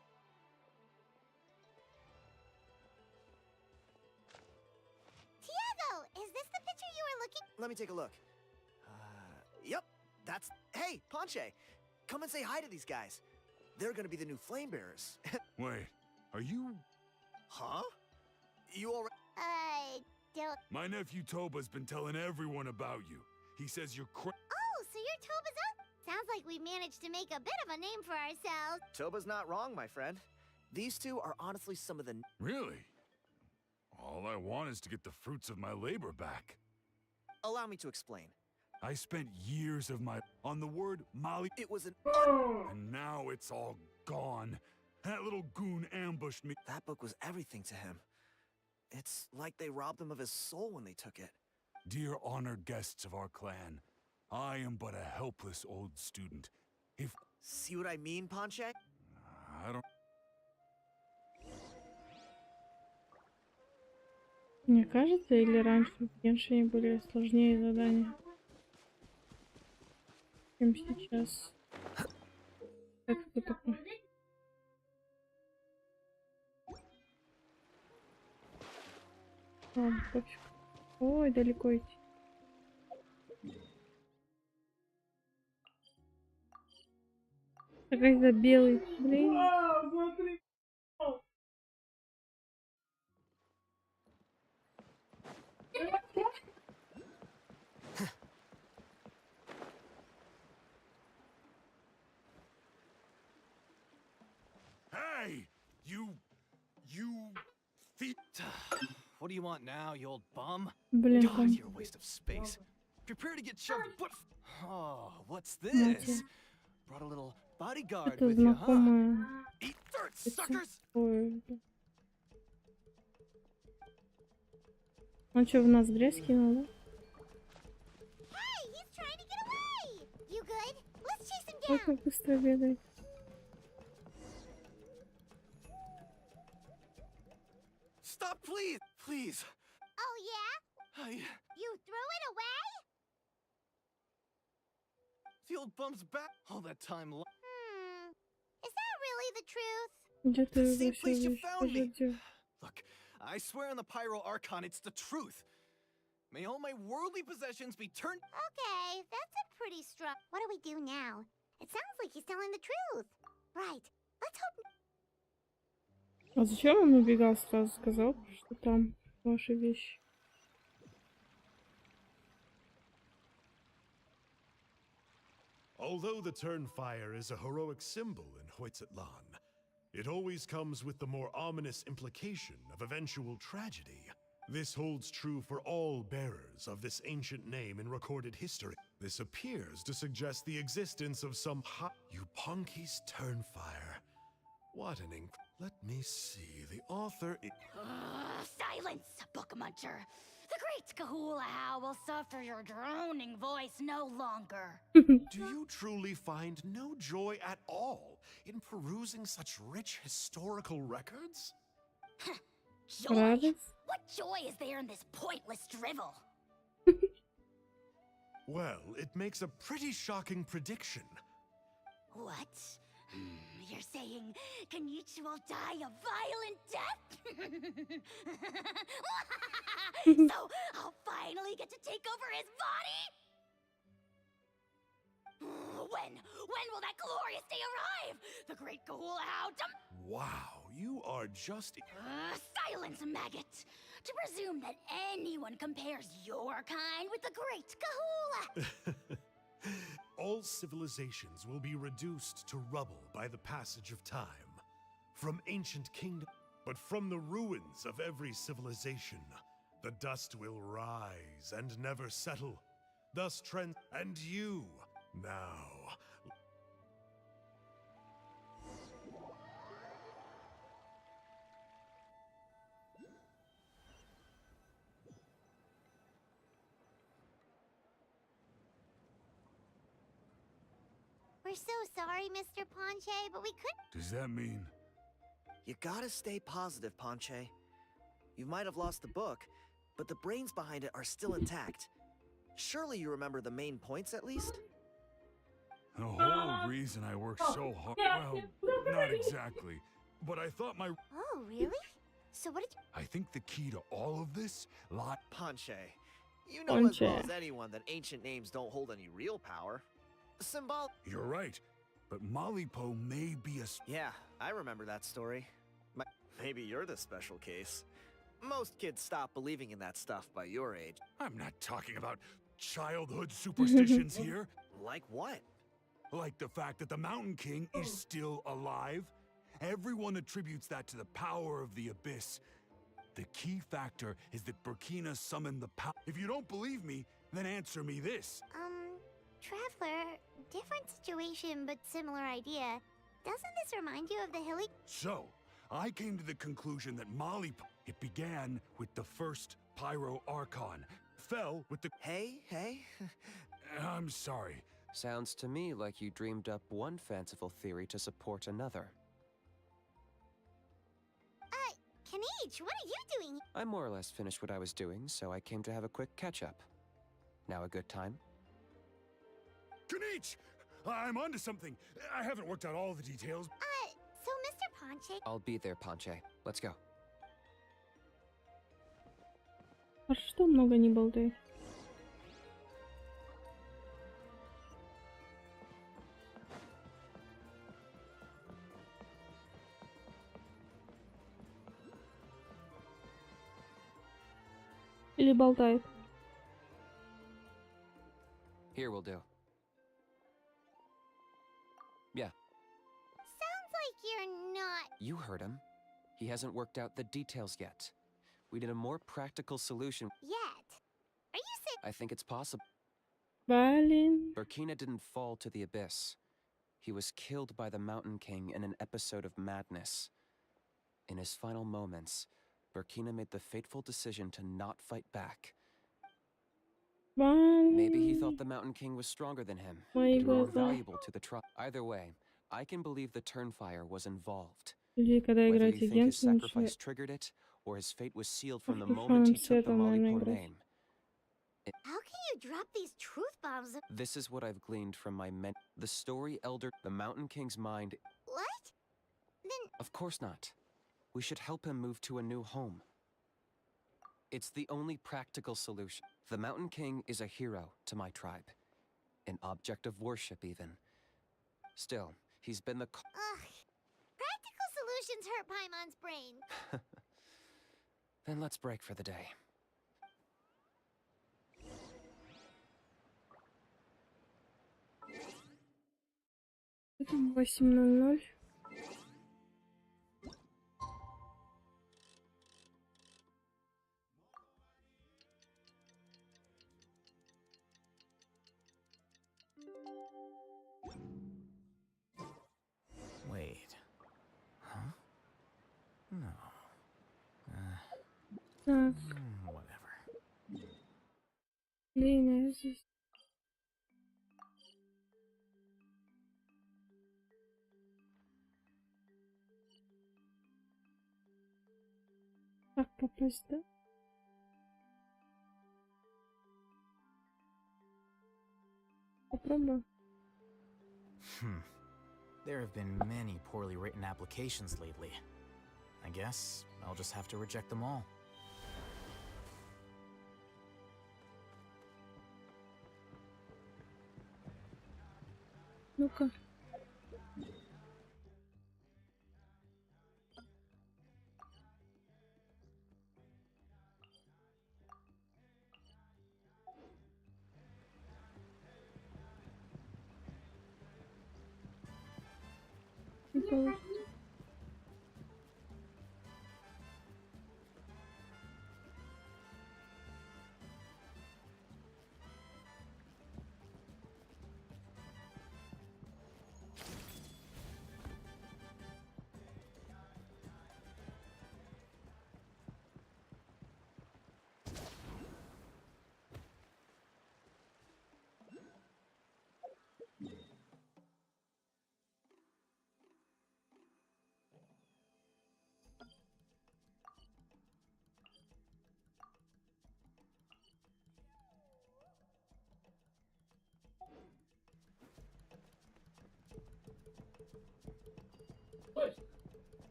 Tiago, is this the picture you were looking? Let me take a look. Yep, that's... Hey, Ponche, come and say hi to these guys. They're gonna be the new flame bearers. Wait, are you... Huh? You already... I don't. My nephew Toba's been telling everyone about you. He says you're Oh, so you're Toba's up? Sounds like we managed to make a bit of a name for ourselves. Toba's not wrong, my friend. These two are honestly some of the... Really? All I want is to get the fruits of my labor back. Allow me to explain. I spent years of my... on the word Molly... It was an... And now it's all gone. That little goon ambushed me. That book was everything to him. It's like they robbed him of his soul when they took it. Dear honored guests of our clan, I am but a helpless old student. If... See what I mean, Ponche? I don't... Мне кажется, или раньше в Геншине были сложнее задания, чем сейчас. Как это такое? Ладно, пофиг. Ой, далеко идти. Какой за белый, блин. Hey! You thief! What do you want now, you old bum? Блин, God, там. you're a waste of space. Prepare to get shoved. But oh, what's this? Знаете, Brought a little bodyguard это with you, huh? знакомое. Eat dirt, Это suckers! ой, да. Он что, в нас грязь кинул, да? Hey, he's trying to get away. You good? Let's chase him Ой, down. как быстро бегает. Stop, please! Please! Oh, yeah? You threw it away? The old bum's back all that time. Is that really the truth? Где ты его Same всё place you видишь? found me. Подожди. Look, I swear on the Pyro Archon, it's the truth. May all my worldly possessions be turned. Okay, that's a pretty strong. What do we do now? It sounds like he's telling the truth. Right. Let's hope. А зачем он убегал сразу? Сказал, что там ваши вещи. Although the Turnfire is a heroic symbol in Hoytzatlan, it always comes with the more ominous implication of eventual tragedy. This holds true for all bearers of this ancient name in recorded history. This appears to suggest the existence of some Yuponki's Turnfire. What an Let me see. The author Silence, book muncher. The great Kahula will suffer your droning voice no longer. Do you truly find no joy at all in perusing such rich historical records? Joy? Радость? What joy is there in this pointless drivel? Well, it makes a pretty shocking prediction. What? You're saying Kinich will die a violent death? So I'll finally get to take over his body? When will that glorious day arrive? The great Kahula Wow, you are just... Silence, maggot! To presume that anyone compares your kind with the great Kahula! All civilizations will be reduced to rubble by the passage of time. From ancient kingdoms, but from the ruins of every civilization, the dust will rise and never settle. Thus trend and you now. We're so sorry, Mr. Ponche, but we couldn't. Does that mean... You gotta stay positive, Ponche. You might have lost the book, but the brains behind it are still intact. Surely you remember the main points at least? The whole reason I worked so hard... Well, not exactly. But I thought my... Oh, really? So what did you... I think the key to all of this Ponche, you know as well as anyone that ancient names don't hold any real power. You're right, but Malipo may be a... Yeah, I remember that story. Maybe you're the special case. Most kids stop believing in that stuff by your age. I'm not talking about childhood superstitions here. Like what? Like the fact that the Mountain King is still alive. Everyone attributes that to the power of the Abyss. The key factor is that Burkina summoned the power. If you don't believe me, then answer me this. Traveler, different situation but similar idea. Doesn't this remind you of the hilly... So, I came to the conclusion that it began with the first Pyro Archon, fell with the... Hey? I'm sorry. Sounds to me like you dreamed up one fanciful theory to support another. Kinich, what are you doing? I more or less finished what I was doing, so I came to have a quick catch-up. Now a good time? Kinich! I'm onto something. I haven't worked out all the details. So Mr. Ponche... I'll be there, Ponche. Let's go. А что много не болтай? Или болтает? Here will do. Yeah. Sounds like you're not... You heard him. He hasn't worked out the details yet. We need a more practical solution. Yet. Are you saying... I think it's possible. Блин. Burkina didn't fall to the Abyss. He was killed by the Mountain King in an episode of madness. In his final moments, Burkina made the fateful decision to not fight back. Maybe he thought the Mountain King was stronger than him, and more valuable to the tribe. Either way, I can believe the Turnfire was involved. Whether you think his sacrifice triggered it, or his fate was sealed from the moment he took the Malipo name. How can you drop these truth bombs? This is what I've gleaned from my The story elder, the Mountain King's mind... What? Then... Of course not. We should help him move to a new home. It's the only practical solution. The Mountain King is a hero to my tribe. An object of worship, even. Still, he's been the... Ugh. Practical solutions hurt Paimon's brain. Then let's break for the day. Это 8:00. Так, Whatever. блин, я здесь. Как попасть, да? Попробую. There have been many poorly written applications lately. I guess I'll just have to reject them all. Ну-ка. Не получится.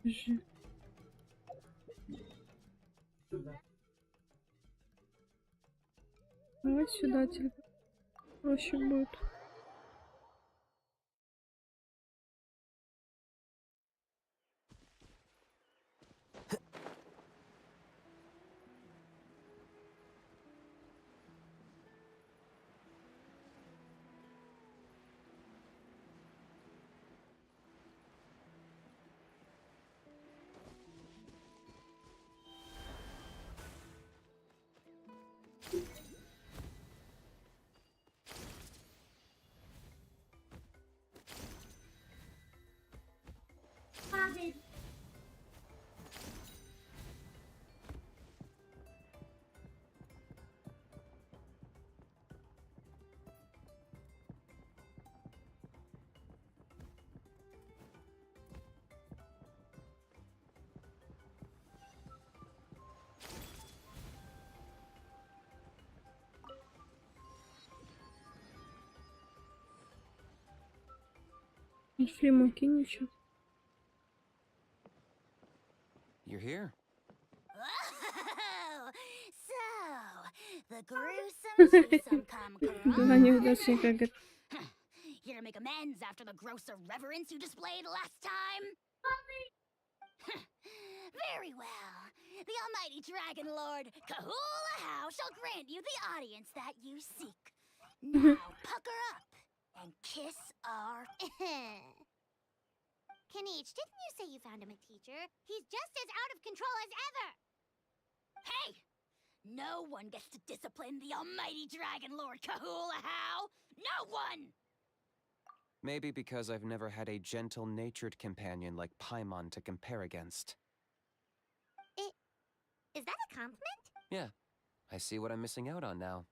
Подожди. Давай сюда телефон. Проще будет. Нашли мы Кинича. You're here. Oh, so the gruesome twosome come Была неудачника, говорит. Here to make amends after the gross irreverence you displayed last time? Very well. The almighty Dragon Lord Kahula How shall grant you the audience that you seek. Now pucker up and kiss our... Kinich, didn't you say you found him a teacher? He's just as out of control as ever! Hey! No one gets to discipline the almighty Dragon Lord Kahula How! No one! Maybe because I've never had a gentle-natured companion like Paimon to compare against. Is that a compliment? Yeah, I see what I'm missing out on now.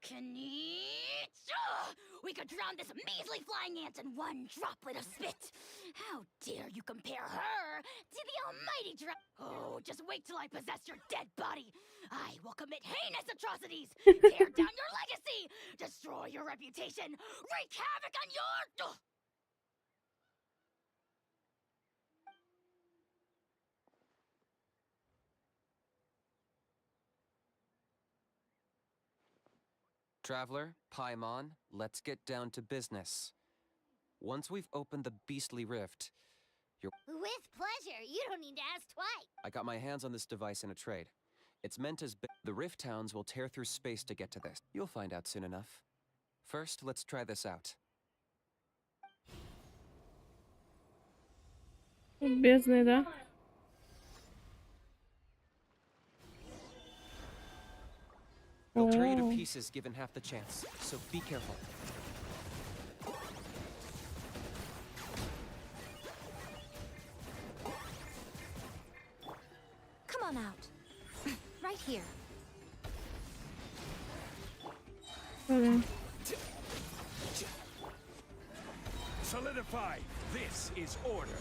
Kinich! We could drown this measly flying ant in one droplet of spit! How dare you compare her to the almighty Oh, just wait till I possess your dead body! I will commit heinous atrocities! Tear down your legacy! Destroy your reputation! Wreak havoc on your... Traveler, Paimon, let's get down to business. Once we've opened the beastly rift, With pleasure. You don't need to ask twice. I got my hands on this device in a trade. It's meant as the rift towns will tear through space to get to this. You'll find out soon enough. First, let's try this out. Бездны, да? They'll tear you to Oh. pieces given half the chance, so be careful. Come on out. Right here. Ладно. Solidify. This is order.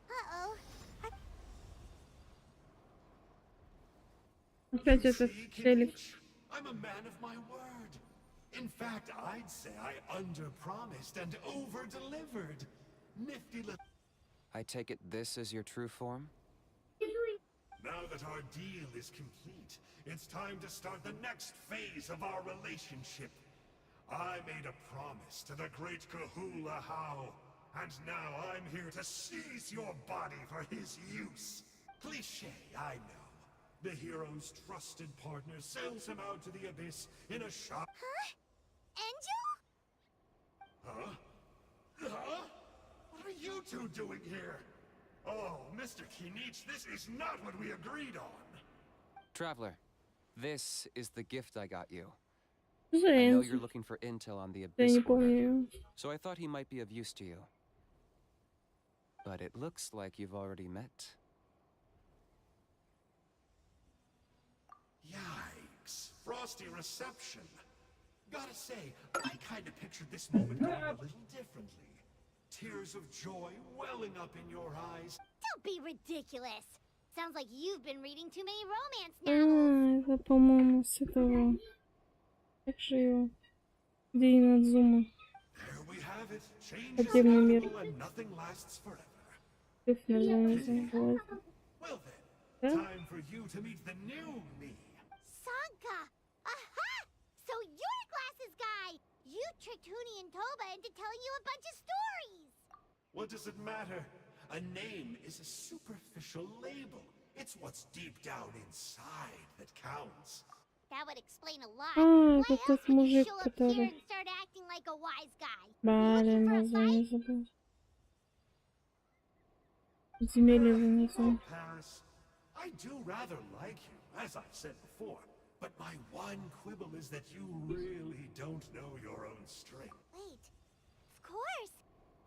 Uh-oh. Опять этот See, телек. Kinich? I'm a man of my word. In fact, I'd say I under-promised and over-delivered. Nifty little... I take it this is your true form? Now that our deal is complete, it's time to start the next phase of our relationship. I made a promise to the great Kahula How, and now I'm here to seize your body for his use. Cliché, I know. The hero's trusted partner sells him out to the abyss in a shop. Angel? Huh? Huh? What are you two doing here? Oh, Mr. Kinich, this is not what we agreed on. Traveler, this is the gift I got you. Что за I know Энджи? you're looking for intel on the Я Abyss не Order, помню. so I thought he might be of use to you. But it looks like you've already met. Yikes. Frosty reception. Gotta say, I kinda pictured this moment going a little differently. Tears of joy welling up in your eyes. Don't be ridiculous. Sounds like you've been reading too many romance novels. Это, по-моему, с этого. Как же его? Где Инадзума? There we have it. Change is Подземный мир. inevitable and nothing lasts forever. Как название забыла. Well Да? then, time for you to meet the new me. Sanka! Aha! So you're a glasses guy! You tricked Huni and Toba into telling you a bunch of stories! What does it matter? A name is a superficial label. It's what's deep down inside that counts. That would explain a lot. А, Why это else тот would you мужик, show up here который... and start acting like a wise guy? Блин, Looking for a название fight? забыл. Подземелье внизу. Pass. I do rather like you, as I've said before, but my one quibble is that you really don't know your own strength. Wait. Of course.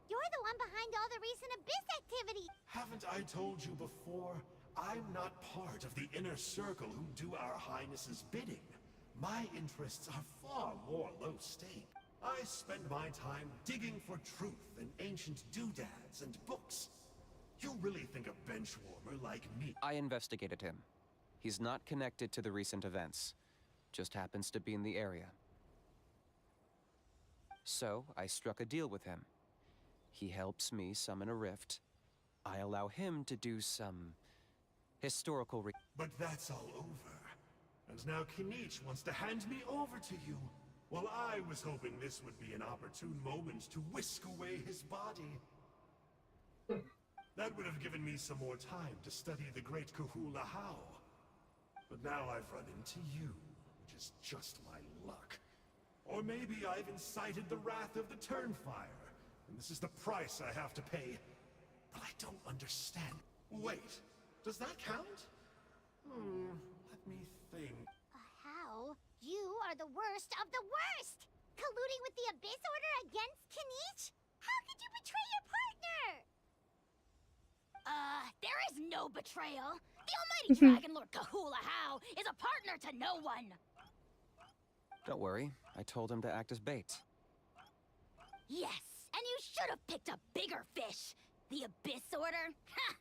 You're the one behind all the recent Abyss activity. Haven't I told you before? I'm not part of the inner circle who do our highnesses' bidding. My interests are far more low stake. I spend my time digging for truth in ancient doodads and books. You really think a benchwarmer like me... I investigated him. He's not connected to the recent events. Just happens to be in the area. So, I struck a deal with him. He helps me summon a rift. I allow him to do some... historical But that's all over. And now Kinich wants to hand me over to you. Well, I was hoping this would be an opportune moment to whisk away his body. That would have given me some more time to study the great Kahula How. But now I've run into you, which is just my luck. Or maybe I've incited the wrath of the Turnfire, and this is the price I have to pay. But I don't understand. Wait, does that count? Let me think. How? You are the worst of the worst! Colluding with the Abyss Order against Kinich? How could you betray your partner? There is no betrayal. The almighty Dragon Lord Kahula How is a partner to no one. Don't worry, I told him to act as bait. Yes, and you should have picked a bigger fish. The Abyss Order? Ha!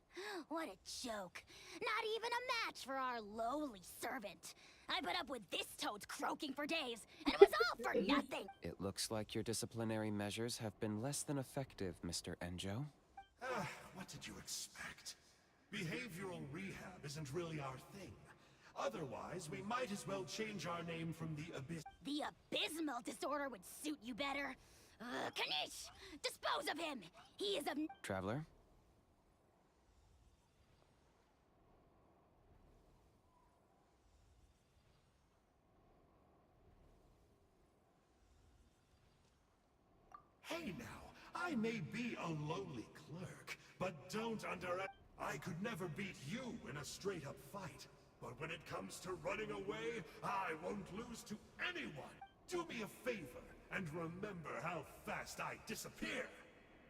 What a joke. Not even a match for our lowly servant. I put up with this toad's croaking for days, and it was all for nothing. It looks like your disciplinary measures have been less than effective, Mr. Enjo. What did you expect? Behavioral rehab isn't really our thing. Otherwise, we might as well change our name from the Abyss. The abysmal disorder would suit you better. Kinich! Dispose of him! He is of... Traveler? Hey now, I I may be a lowly clerk, but don't underestimate. I could never beat you in a straight-up fight. But when it comes to running away, I won't lose to anyone. Do me a favor, and remember how fast I disappear.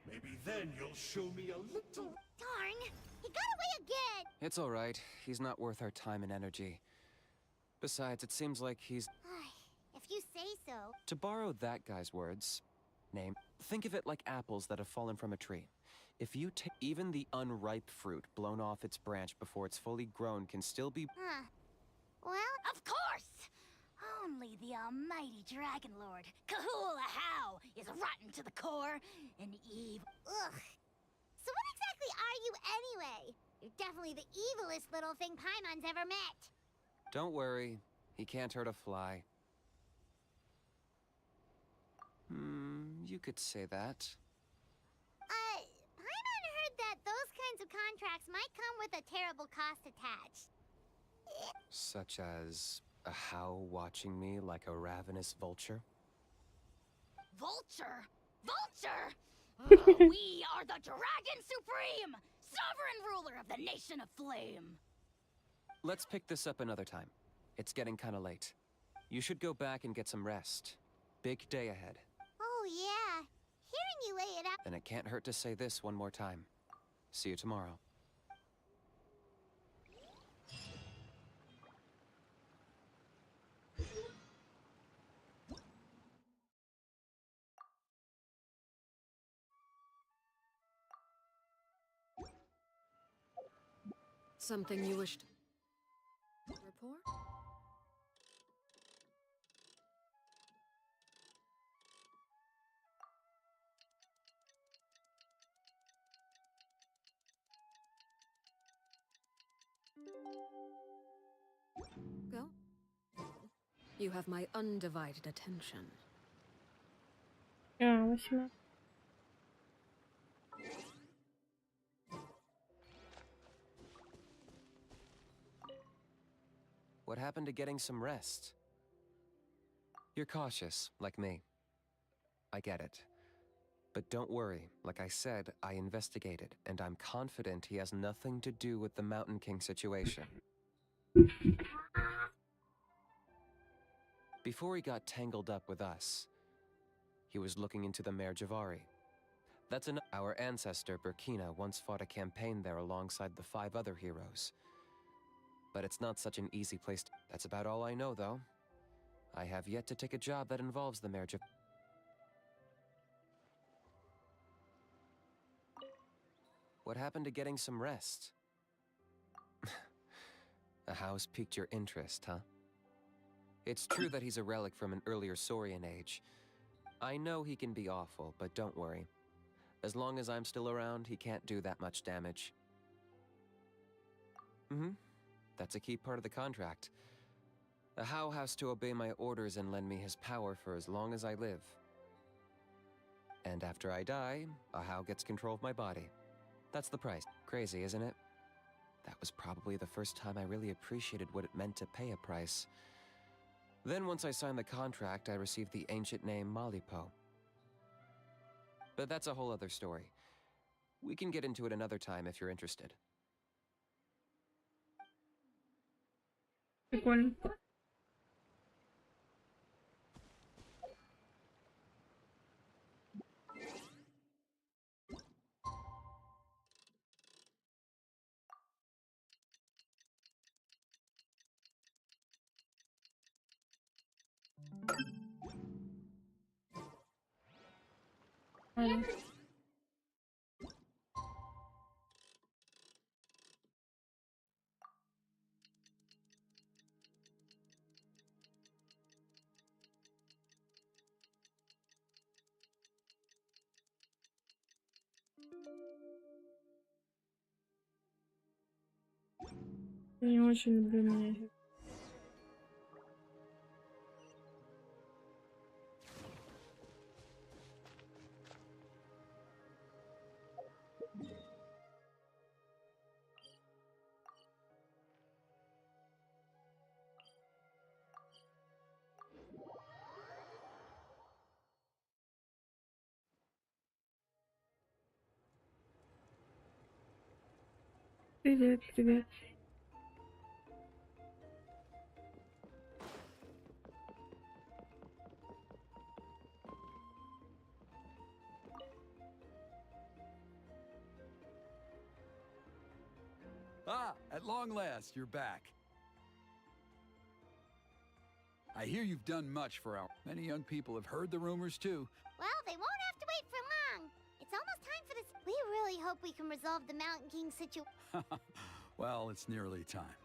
Maybe then you'll show me a little... Darn! He got away again! It's all right. He's not worth our time and energy. Besides, it seems like he's... If you say so. To borrow that guy's words, think of it like apples that have fallen from a tree. If you take even the unripe fruit blown off its branch before it's fully grown can still be... Well... Of course! Only the almighty Dragon Lord, Kahula How, is rotten to the core and evil. Ugh. So what exactly are you anyway? You're definitely the evilest little thing Paimon's ever met. Don't worry. He can't hurt a fly. You could say that. Paimon heard that those kinds of contracts might come with a terrible cost attached. Such as a How watching me like a ravenous vulture? Vulture? Vulture? We are the Dragon Supreme! Sovereign ruler of the Nation of Flame! Let's pick this up another time. It's getting kinda late. You should go back and get some rest. Big day ahead. Oh yeah. Hearing you lay it out... Then it can't hurt to say this one more time. See you tomorrow. Something you wished... Report? Go. You have my undivided attention. Спасибо. What happened to getting some rest? You're cautious, like me. I get it. But don't worry, like I said, I investigated, and I'm confident he has nothing to do with the Mountain King situation. Before he got tangled up with us, he was looking into the Mare Javari. That's our ancestor, Burkina, once fought a campaign there alongside the 5 other heroes. But it's not such an easy place to... That's about all I know, though. I have yet to take a job that involves the Mare Javari. What happened to getting some rest? A house piqued your interest, huh? It's true that he's a relic from an earlier Saurian age. I know he can be awful, but don't worry. As long as I'm still around, he can't do that much damage. That's a key part of the contract. The How has to obey my orders and lend me his power for as long as I live. And after I die, a How gets control of my body. That's the price. Crazy, isn't it? That was probably the first time I really appreciated what it meant to pay a price. Then once I signed the contract, I received the ancient name Malipo. But that's a whole other story. We can get into it another time if you're interested. Прикольно. Я не очень люблю меня. Привет, привет. Ah, at long last, you're back. I hear you've done much for our... Many young people have heard the rumors, too. Well, they won't have to wait for long. It's almost time for this. We really hope we can resolve the Mountain King situation. Well, it's nearly time.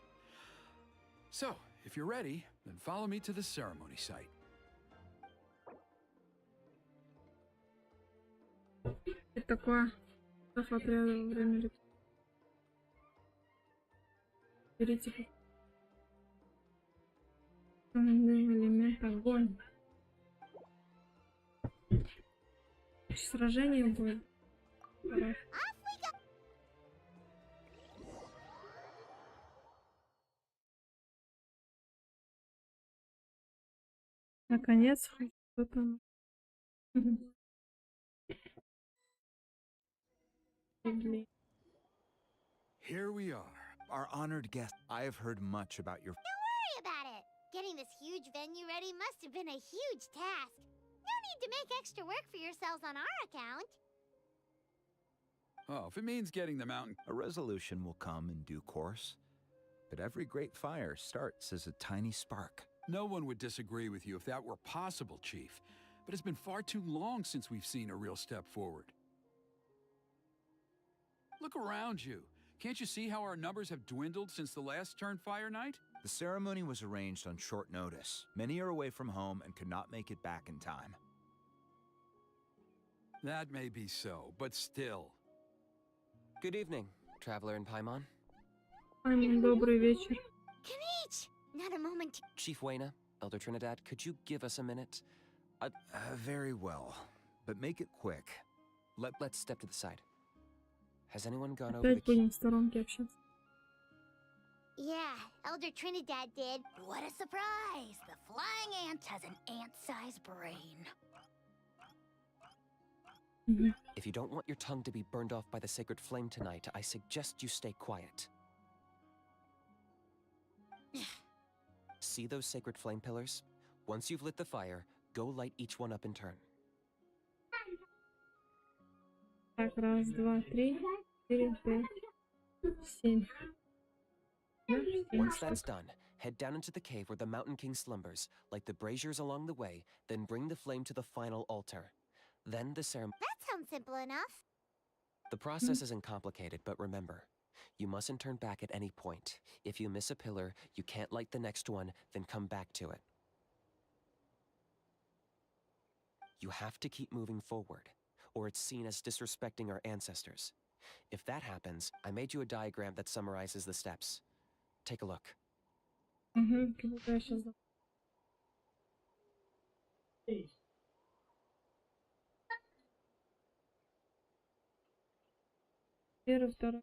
So, if you're ready, then follow me to the ceremony site. Это такое. Захват отряда во время ритуала. Берите элемент огонь. Сражение будет. Хорошо. Наконец, хоть что-то. Here we are. Our honored guest, I have heard much about your... Don't worry about it. Getting this huge venue ready must have been a huge task. No need to make extra work for yourselves on our account. Oh, if it means getting the mountain... A resolution will come in due course. But every great fire starts as a tiny spark. No one would disagree with you if that were possible, Chief. But it's been far too long since we've seen a real step forward. Look around you. Can't you see how our numbers have dwindled since the last Turn Fire night? The ceremony was arranged on short notice. Many are away from home and could not make it back in time. That may be so, but still. Good evening, traveler in Paimon. Paimon, добрый вечер. Kinich! Not a moment. Chief Wayna, Elder Trinidad, could you give us a minute? Very well, but make it quick. Let's step to the side. Has anyone gone over the... Опять будем в сторонке общаться. Yeah, Elder Trinidad did. What a surprise! The flying ant has an ant-sized brain. If you don't want your tongue to be burned off by the sacred flame tonight, I suggest you stay quiet. See those sacred flame pillars? Once you've lit the fire, go light each one up in turn. Так, раз, два, три, четыре, пять, семь. Once that's done, head down into the cave where the Mountain King slumbers, light the braziers along the way, then bring the flame to the final altar. Then the ceremony... That sounds simple enough. The process isn't complicated, but remember, you mustn't turn back at any point. If you miss a pillar, you can't light the next one, then come back to it. You have to keep moving forward, or it's seen as disrespecting our ancestors. If that happens, I made you a diagram that summarizes the steps. Take a look. Я сейчас... Первый, второй.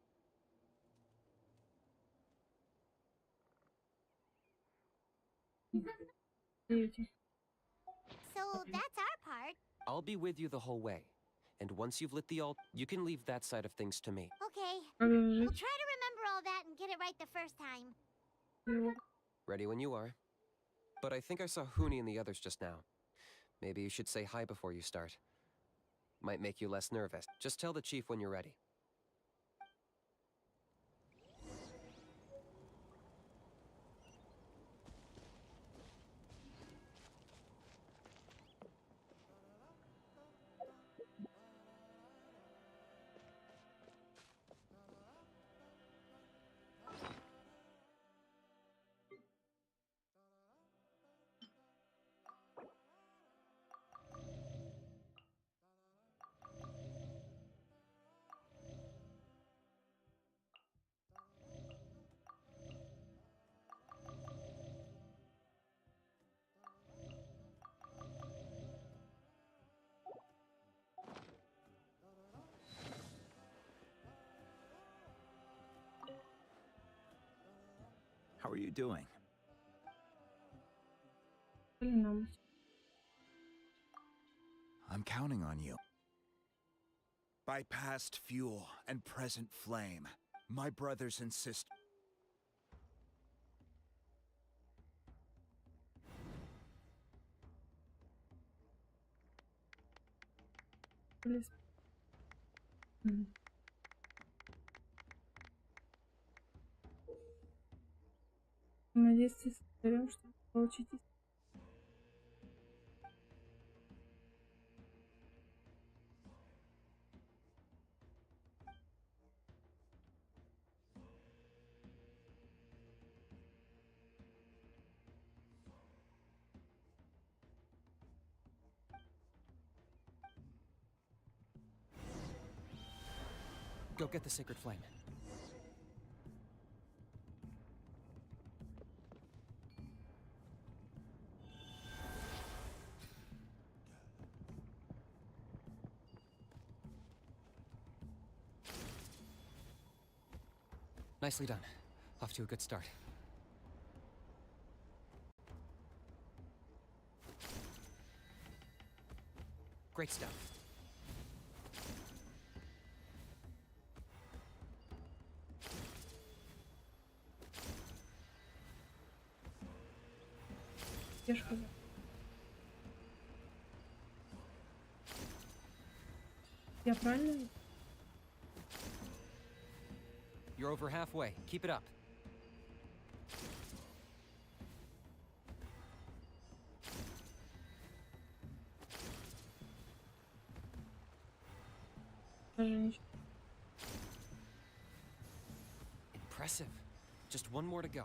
So that's our part. I'll be with you the whole way. And once you've lit the altar, you can leave that side of things to me. Okay. We'll try to remember all that and get it right the first time. Ready when you are. But I think I saw Huni and the others just now. Maybe you should say hi before you start. Might make you less nervous. Just tell the chief when you're ready. How are you doing? I'm counting on you. By past fuel and present flame, My brothers and sisters. Взаимодействие с царем, чтобы получить Go get the sacred flame. Nicely done. Off to a good start. Great stuff. Я правильно? You're over halfway. Keep it up. Impressive. Just one more to go.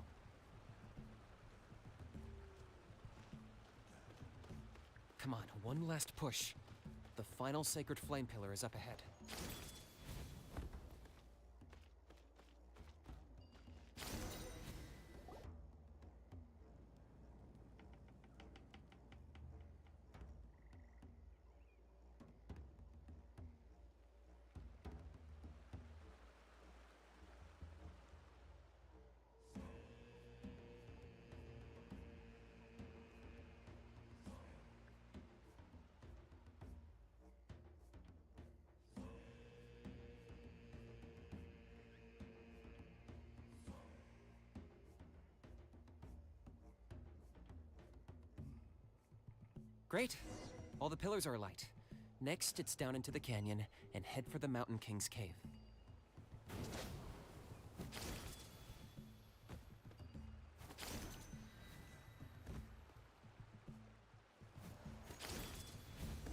Come on, one last push. The final sacred flame pillar is up ahead. Great. All the pillars are alight. Next, it's down into the canyon and head for the Mountain King's cave.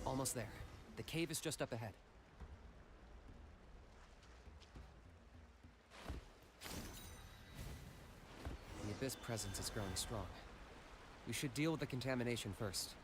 Almost there. The cave is just up ahead. The Abyss presence is growing strong. We should deal with the contamination first.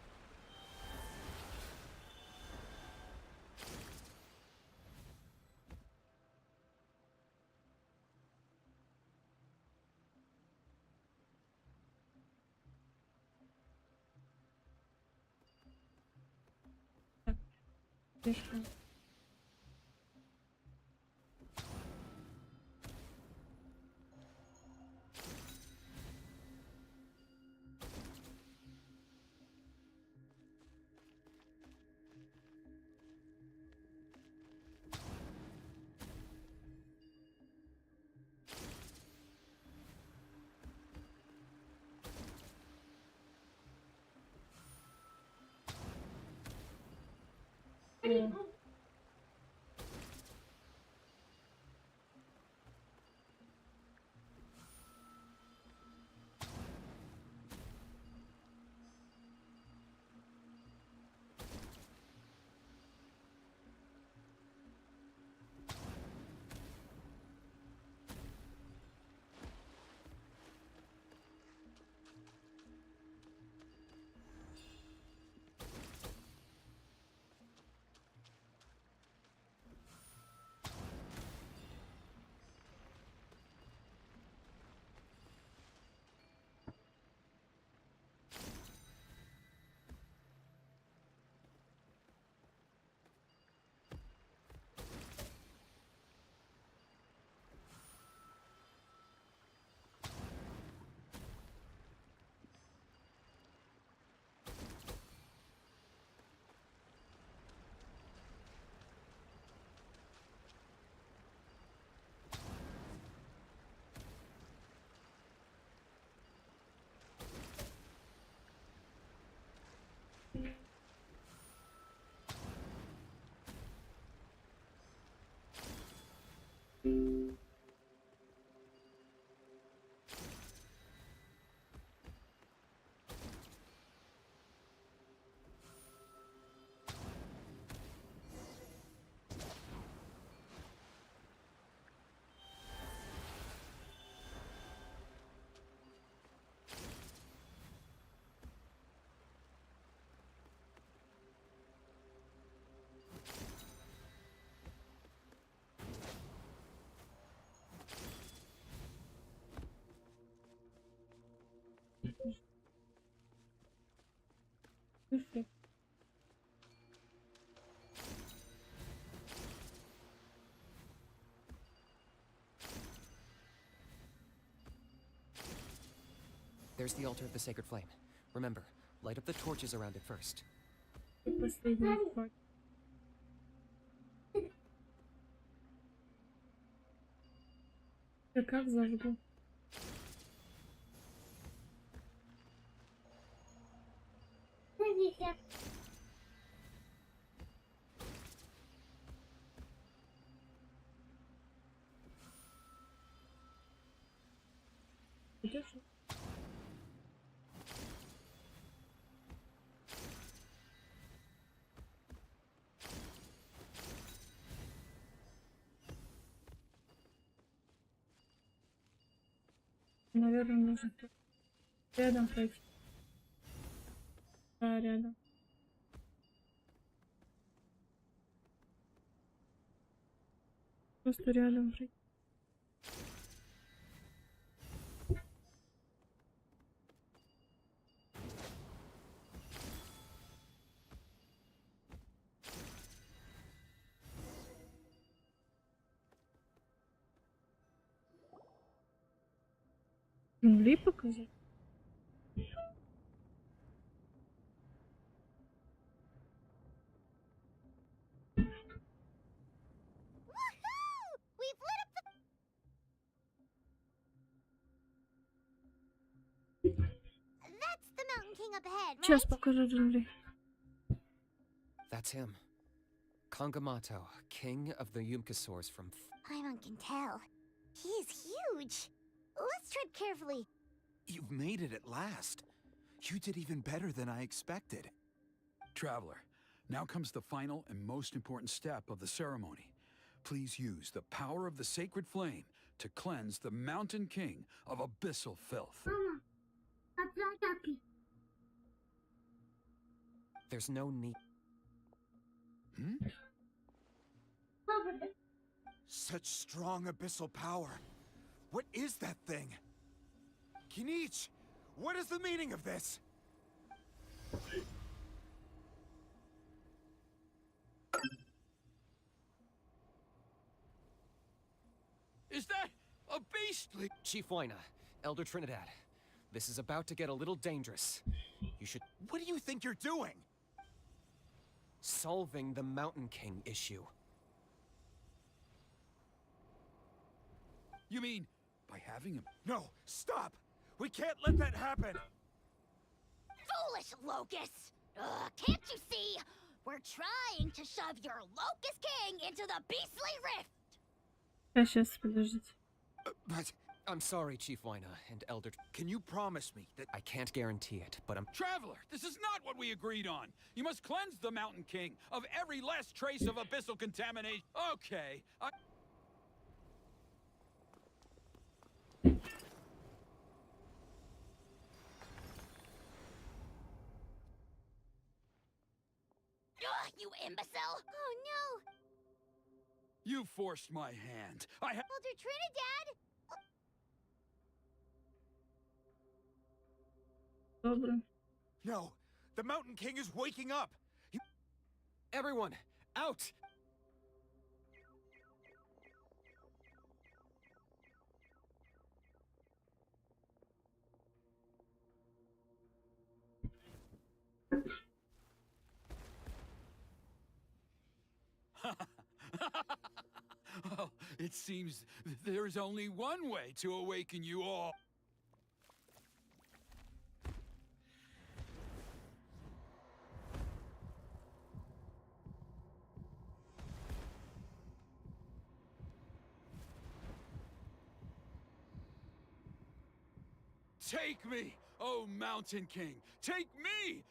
Эффект. There's the altar of the sacred flame. Remember, light up the torches around it first. И последний факт. Да как зажгу? Идёшь? Наверное, нужно рядом пройти. Да, рядом. Просто рядом пройти. Земли показать? Woohoo! We've lit up the. That's the Mountain King up ahead, right? Сейчас покажу земли. That's him. Kangamato, king of the Yumkasaurs from... Paimon can tell. He is huge. Let's tread carefully. You've made it at last. You did even better than I expected. Traveler, now comes the final and most important step of the ceremony. Please use the power of the sacred flame to cleanse the Mountain King of abyssal filth. There's no need... Such strong abyssal power. What is that thing? Kinich, what is the meaning of this? Is that a beastly... Chief Waina, Elder Trinidad, this is about to get a little dangerous. You should... What do you think you're doing? Solving the Mountain King issue. You mean by having him... No, stop! We can't let that happen! Foolish Locust! Can't you see? We're trying to shove your Locust King into the beastly rift! Сейчас, подождите. But... I'm sorry, Chief Waina and Elder... Can you promise me that... I can't guarantee it, but I'm... Traveler, this is not what we agreed on. You must cleanse the Mountain King of every last trace of abyssal contamination. Okay, You imbecile! Oh no! You forced my hand. I ha- Elder Trinidad! Добро. No, the Mountain King is waking up! Everyone, out! Well, it seems there is only one way to awaken you all. Take me, oh Mountain King! Take me!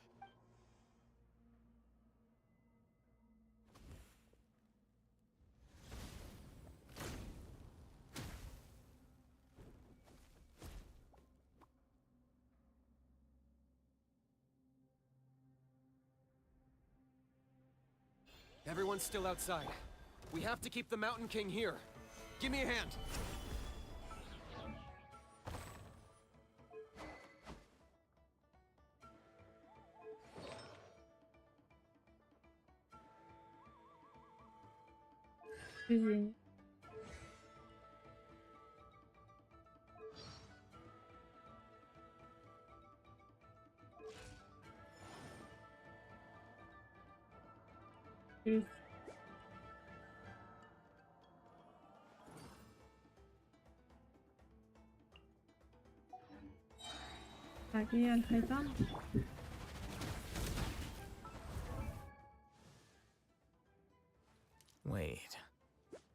Everyone's still outside. We have to keep the Mountain King here. Give me a hand. Извини. Так, и Аль-Хайдан. Wait.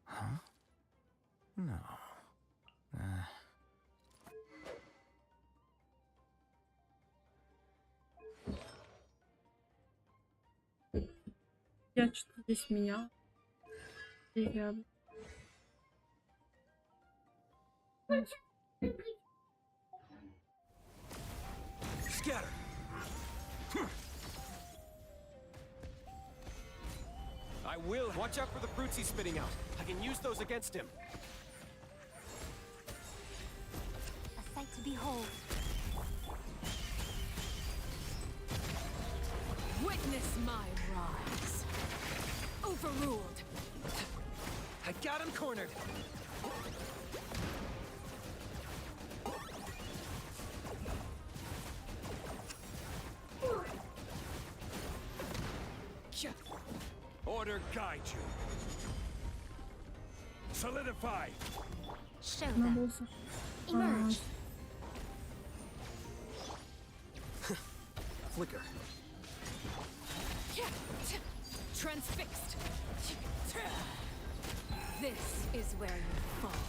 Huh? No. Я что-то здесь менял. И я... Scatter. I will. Watch out for the fruits he's spitting out. I can use those against him. A sight to behold. Witness my rise. Overruled. I got him cornered. Order guide you. Solidify. Show them. Emerge. Flicker. Transfixed. This is where you fall.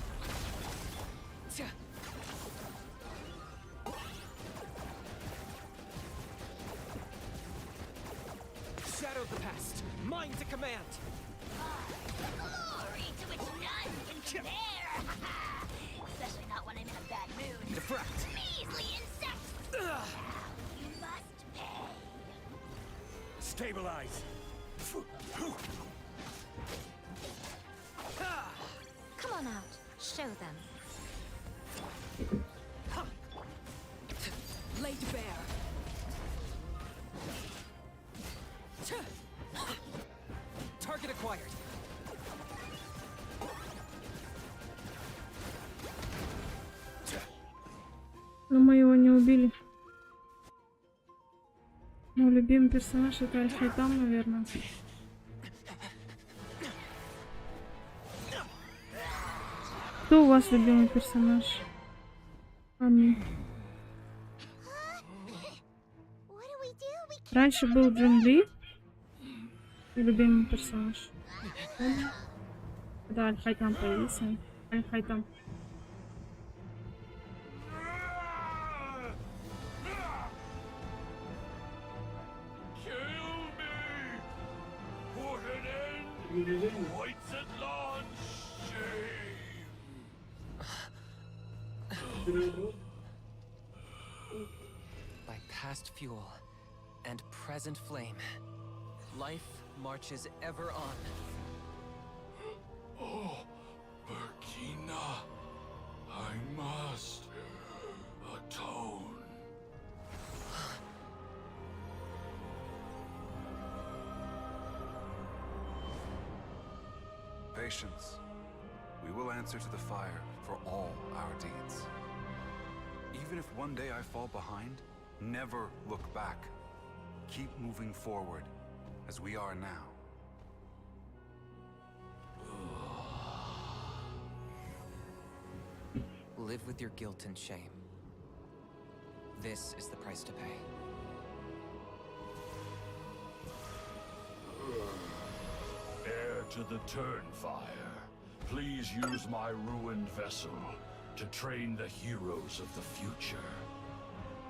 Shadow the past. Mine to command. Glory to which none can compare! Especially not when I'm in a bad mood. Defract. Measly insects! Now you must pay. Stabilize. Come on out. Show them. Laid bare. Target acquired. Но мы его не убили. Мой любимый персонаж это Аль-Хайдан, наверное. Кто у вас любимый персонаж? Ами. Раньше был Джун Ли. И любимый персонаж. Да, Аль-Хайдан появился. Аль-Хайдан. Whites at launch, shame. By past fuel and present flame, life marches ever on. Oh, Burkina, I must atone. Patience. We will answer to the fire for all our deeds. Even if one day I fall behind, never look back. Keep moving forward, as we are now. Live with your guilt and shame. This is the price to pay. Heir to the Turnfire, please use my ruined vessel to train the heroes of the future.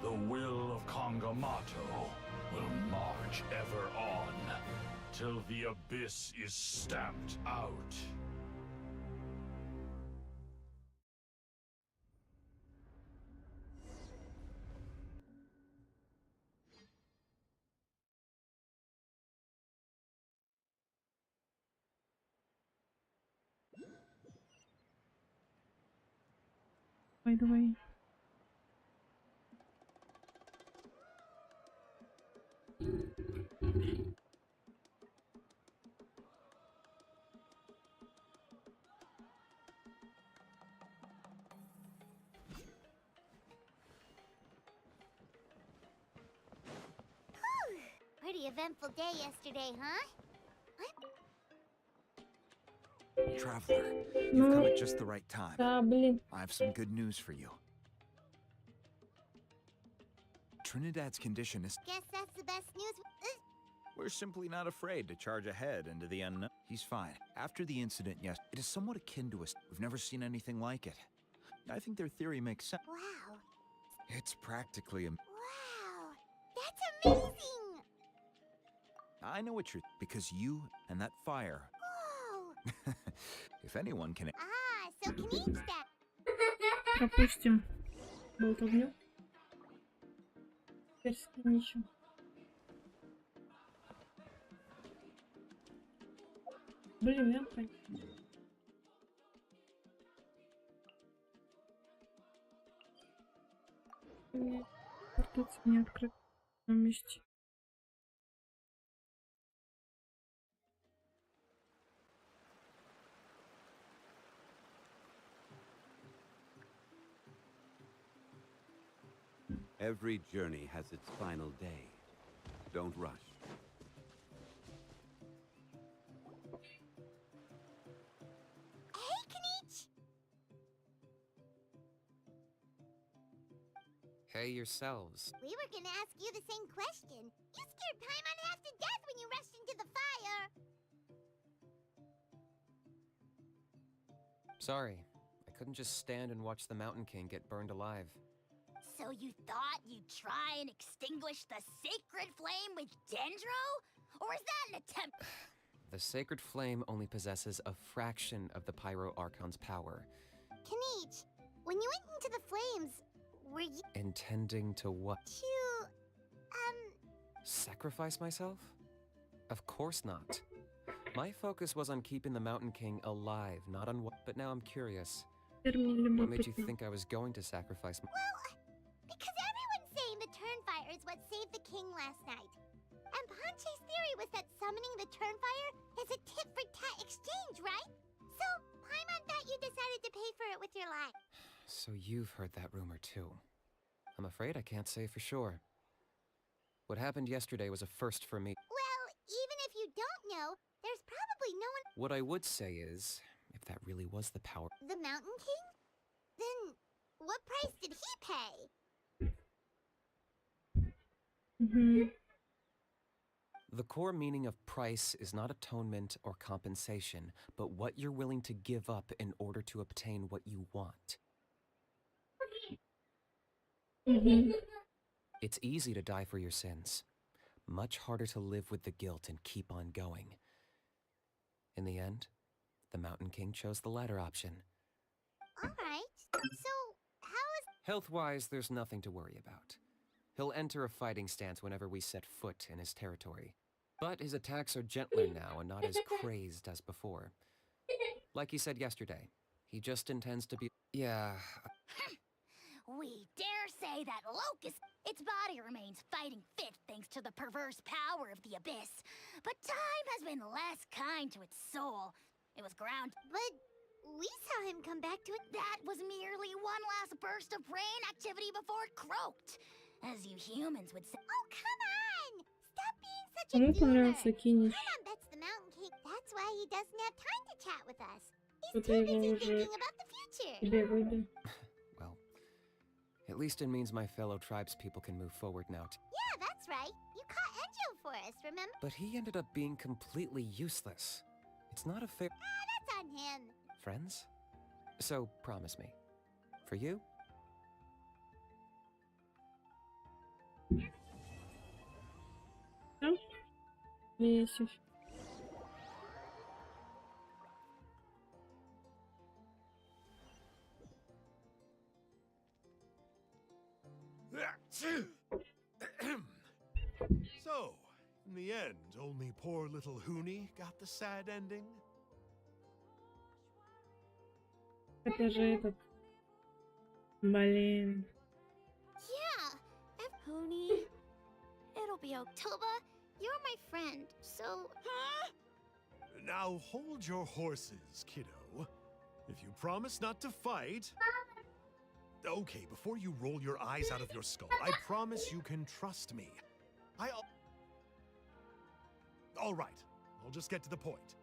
The will of Kangamato will march ever on, till the abyss is stamped out. Давай. very eventful day yesterday, huh? Traveler, you've come at just the right time. Да, блин. I have some good news for you. Trinidad's condition is... Guess that's the best news. We're simply not afraid to charge ahead into the unknown. He's fine. After the incident, yes, it is somewhat akin to us. We've never seen anything like it. I think their theory makes sense. Wow. It's practically a... Wow. That's amazing. I know what you're... Because you and that fire... Oh. If anyone can... Ah, so Kinich that. Пропустим болтовню. Теперь с Киничем. Блин, я понятно. Портуц не открыт на месте. Every journey has its final day. Don't rush. Hey, Kinich. Hey yourselves. We were gonna ask you the same question. You scared Paimon half to death when you rushed into the fire. Sorry, I couldn't just stand and watch the Mountain King get burned alive. So you thought you'd try and extinguish the sacred flame with Dendro? Or is that an attempt? The sacred flame only possesses a fraction of the Pyro Archon's power. Kinich, when you went into the flames, were you Intending to what? to, Sacrifice myself? Of course not. My focus was on keeping the Mountain King alive, not on what. But now I'm curious. What made you think I was going to sacrifice my... Well, because everyone's saying the Turnfire is what saved the king last night. And Ponche's theory was that summoning the Turnfire is a tit-for-tat exchange, right? So, Paimon thought you decided to pay for it with your life. So you've heard that rumor too. I'm afraid I can't say for sure. What happened yesterday was a first for me. Well, even if you don't know, there's probably no one... What I would say is, if that really was the power... The Mountain King? Then, what price did he pay? The core meaning of price is not atonement or compensation, but what you're willing to give up in order to obtain what you want. It's easy to die for your sins. Much harder to live with the guilt and keep on going. In the end, the Mountain King chose the latter option. Alright, so how is... Health-wise, there's nothing to worry about. He'll enter a fighting stance whenever we set foot in his territory. But his attacks are gentler now and not as crazed as before. Like he said yesterday, he just intends to be... Yeah... We dare say that Locust, its body remains fighting fit thanks to the perverse power of the Abyss. But time has been less kind to its soul. It was ground. But we saw him come back to it. That was merely one last burst of brain activity before it croaked. As you humans would say. Oh, come on! Stop being such a Кому doomer. понравился Кинич? Paimon bets the Mountain King. That's why he doesn't have time to chat with us. He's Что-то too его busy уже thinking about the future. тебе выйдет. Well, at least it means my fellow tribespeople can move forward now. Yeah, that's right. You caught Enjo for us, remember? But he ended up being completely useless. It's not a fair... That's on him. Friends? So, promise me. For you? Всё? Или есть ещё? So, in the end, only poor little Huni got the sad ending? Это же этот... Блин. Yeah. Pony, it'll be Oktober. You're my friend, so... Huh? Now hold your horses, kiddo. If you promise not to fight... Okay, before you roll your eyes out of your skull, I promise you can trust me. All right, I'll just get to the point.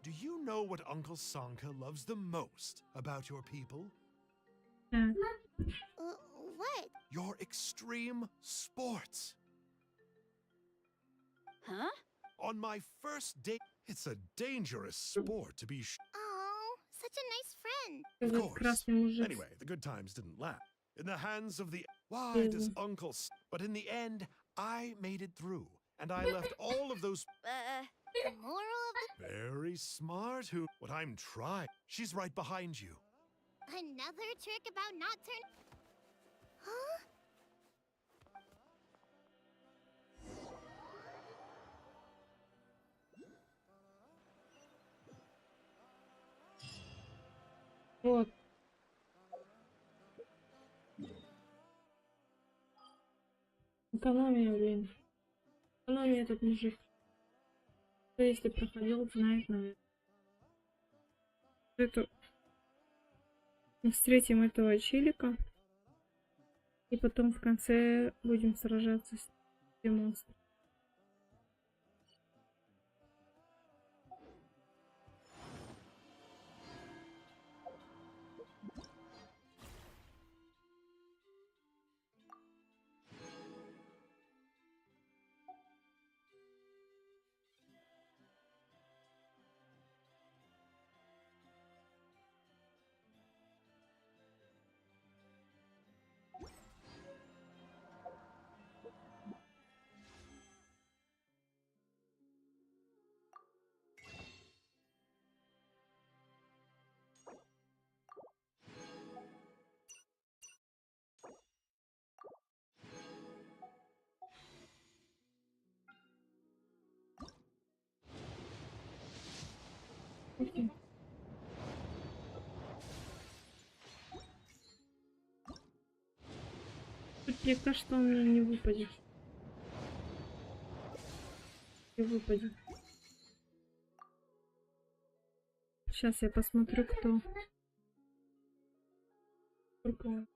Do you know what Uncle Sanka loves the most about your people? What? Your extreme sports. Huh? On my first date, it's a dangerous sport to be Oh, such a nice friend. Of Этот course. красный мужик. Anyway, the good times didn't last. In the hands of the... Why Ew. does Uncle... But in the end, I made it through. And I left all of those... The moral of the... Very smart, who... What I'm trying... She's right behind you. Another trick about not turn... Huh? Вот. Экономия, блин. Экономия этот мужик. Кто если проходил, знает, наверное. Это... Мы встретим этого челика. И потом в конце будем сражаться с тем монстром. Окей. Тут мне кажется, он мне не выпадет. Не выпадет. Сейчас я посмотрю, кто. Сколько он.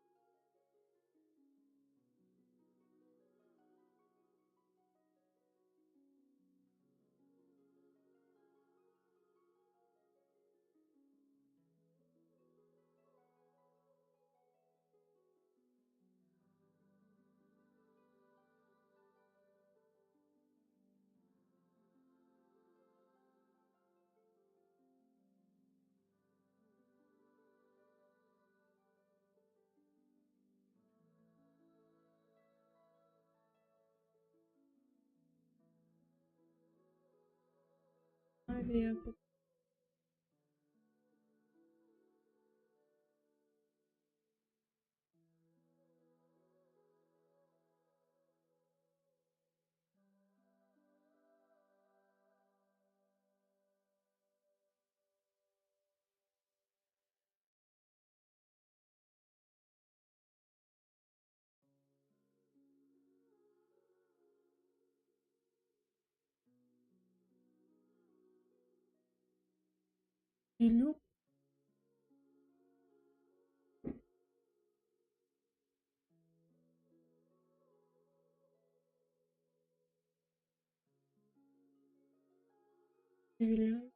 Авиа. Илюк. Юлия.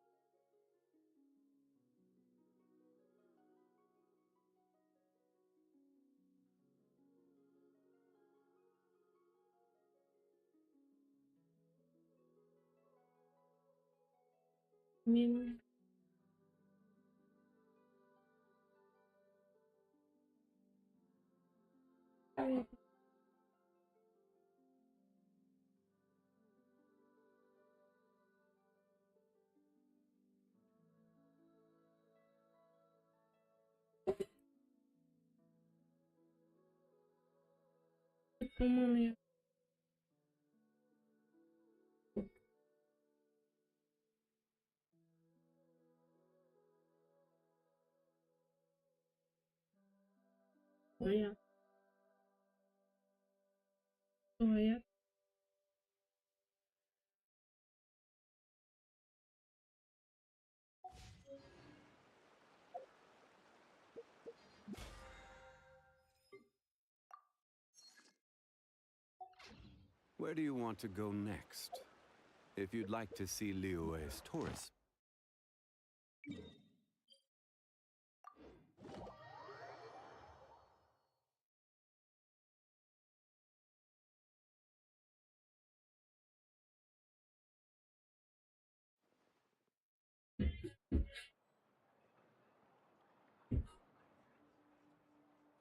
Мин. Авиа. По-моему, я... Моя. Моя. Where do you want to go next? If you'd like to see Liyue's tours.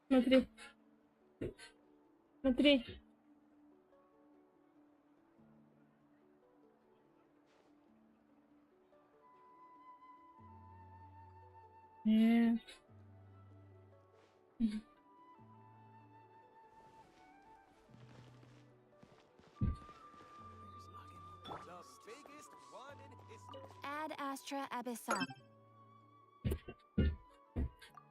Смотри. Смотри. Нет. Ad Astra Abyssal.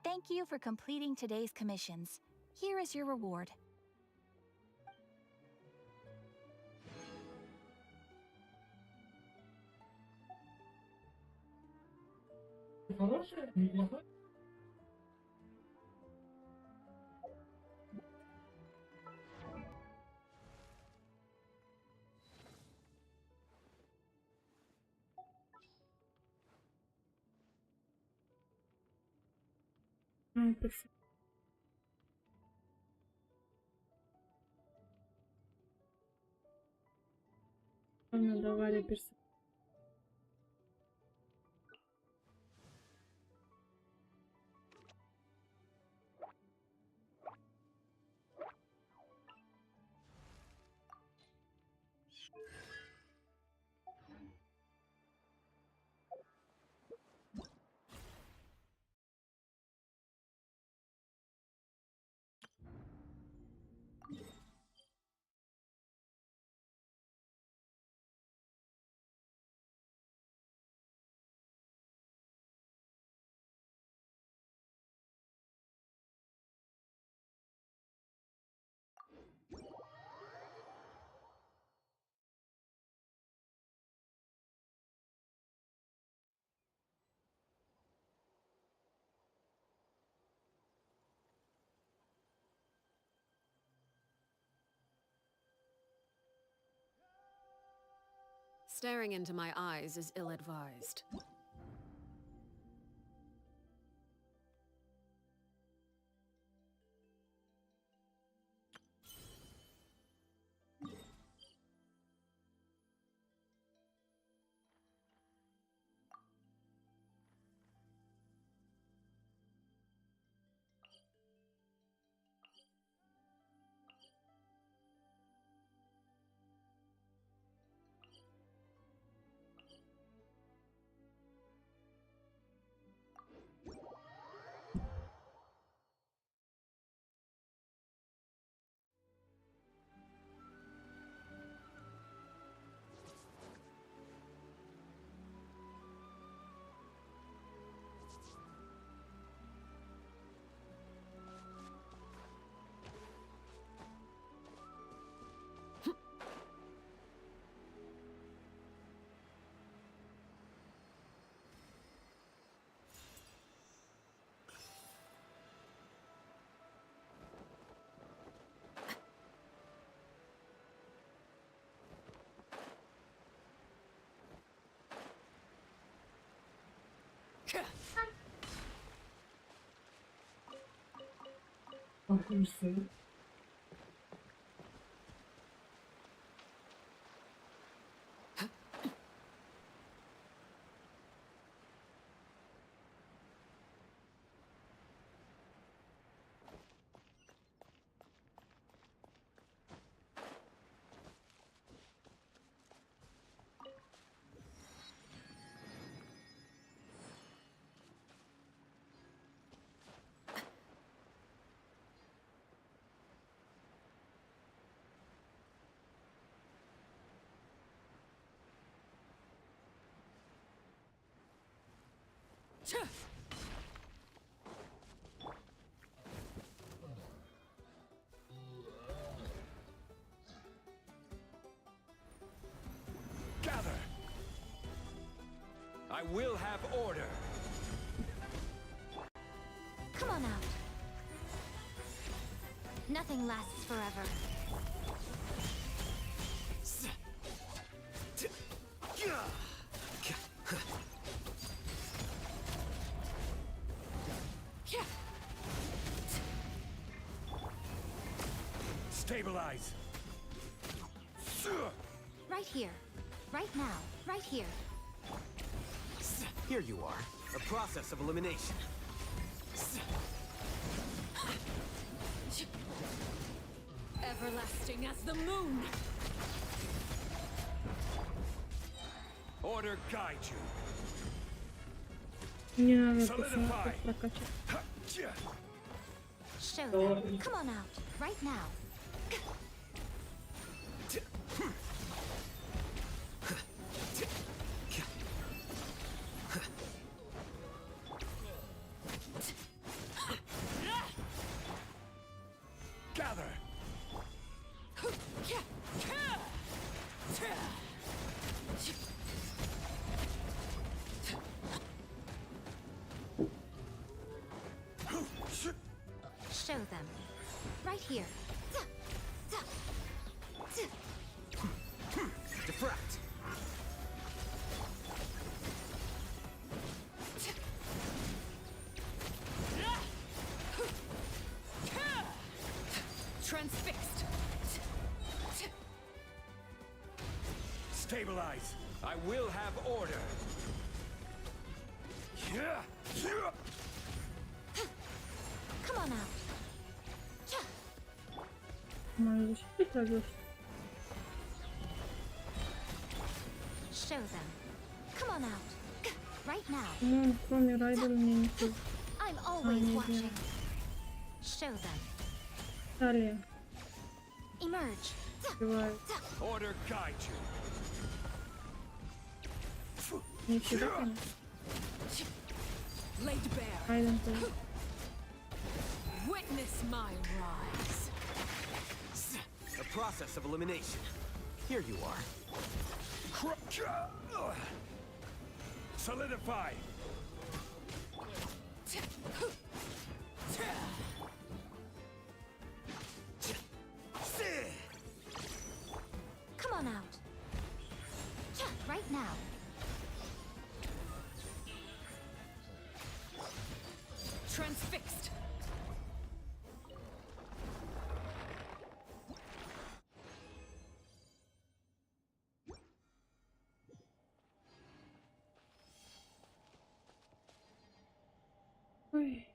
Thank you for completing today's commissions. Here is your reward. Давали персонаж. Staring into my eyes is ill-advised. Gather! I will have order. Come on out. Nothing lasts forever. Stabilize. Right here. Right now. Right here. Here you are. A process of elimination. Everlasting as the moon. Order guide you. Не надо пацанов прокачать. Show them. Come on out. Right now. Gather. Show them. Right here. Defract. Transfixed. Stabilize. I will have order. Come on out. Мою защиту пройдешь. Show them. Come on out. Right now. Ну, кроме Райдера мне никто. I'm always нет. watching. Show them. Далее. Emerge. Бывает. Order guide you. Не всегда, конечно. Laid bare. Райден тоже. Witness my rise. A process of elimination. Here you are. Solidify. Come on out. Right now. Transfixed. Ой.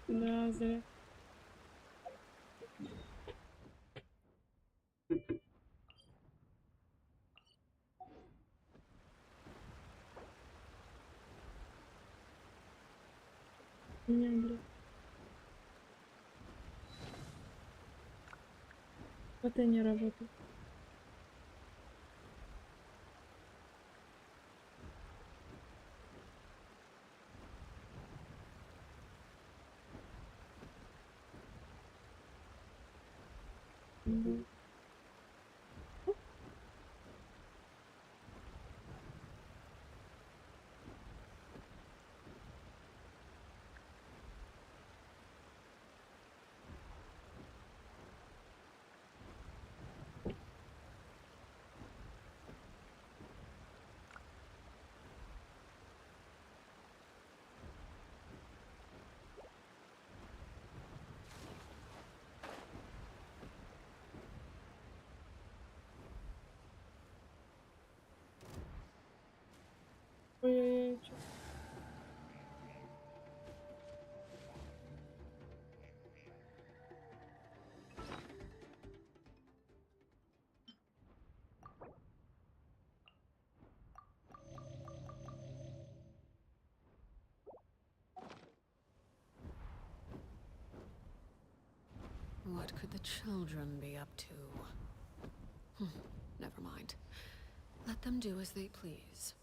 Да, зря. Меня, блядь. Это не работает. Мгм. What could the children be up to? Never mind. Let them do as they please.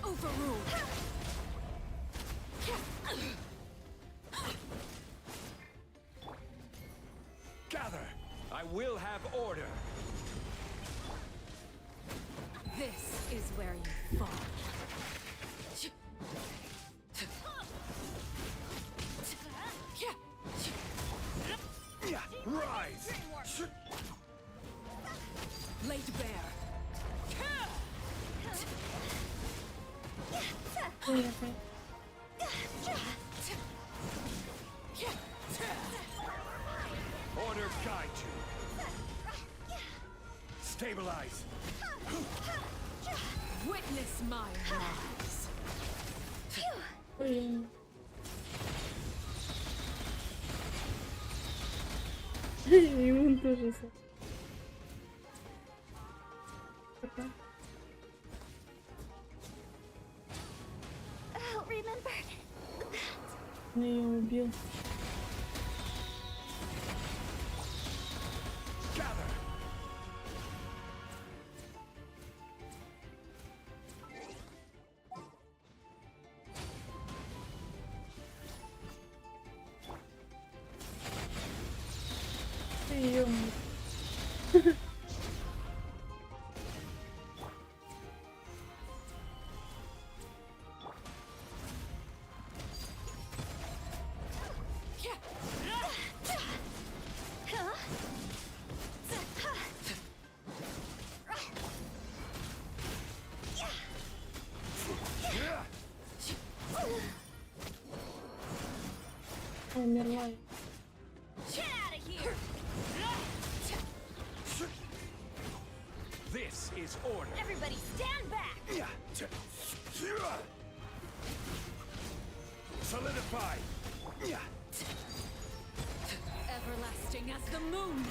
Overruled. Gather! I will have order! This is where you fall. Rise! Laid bare. Order guide you! Stabilize! Witness my rise. Ему тоже. I'll remember. Он ее убил. Gather! Прием. Умерла. Get out of here! This is order! Everybody stand back! Solidify! Everlasting as the moon.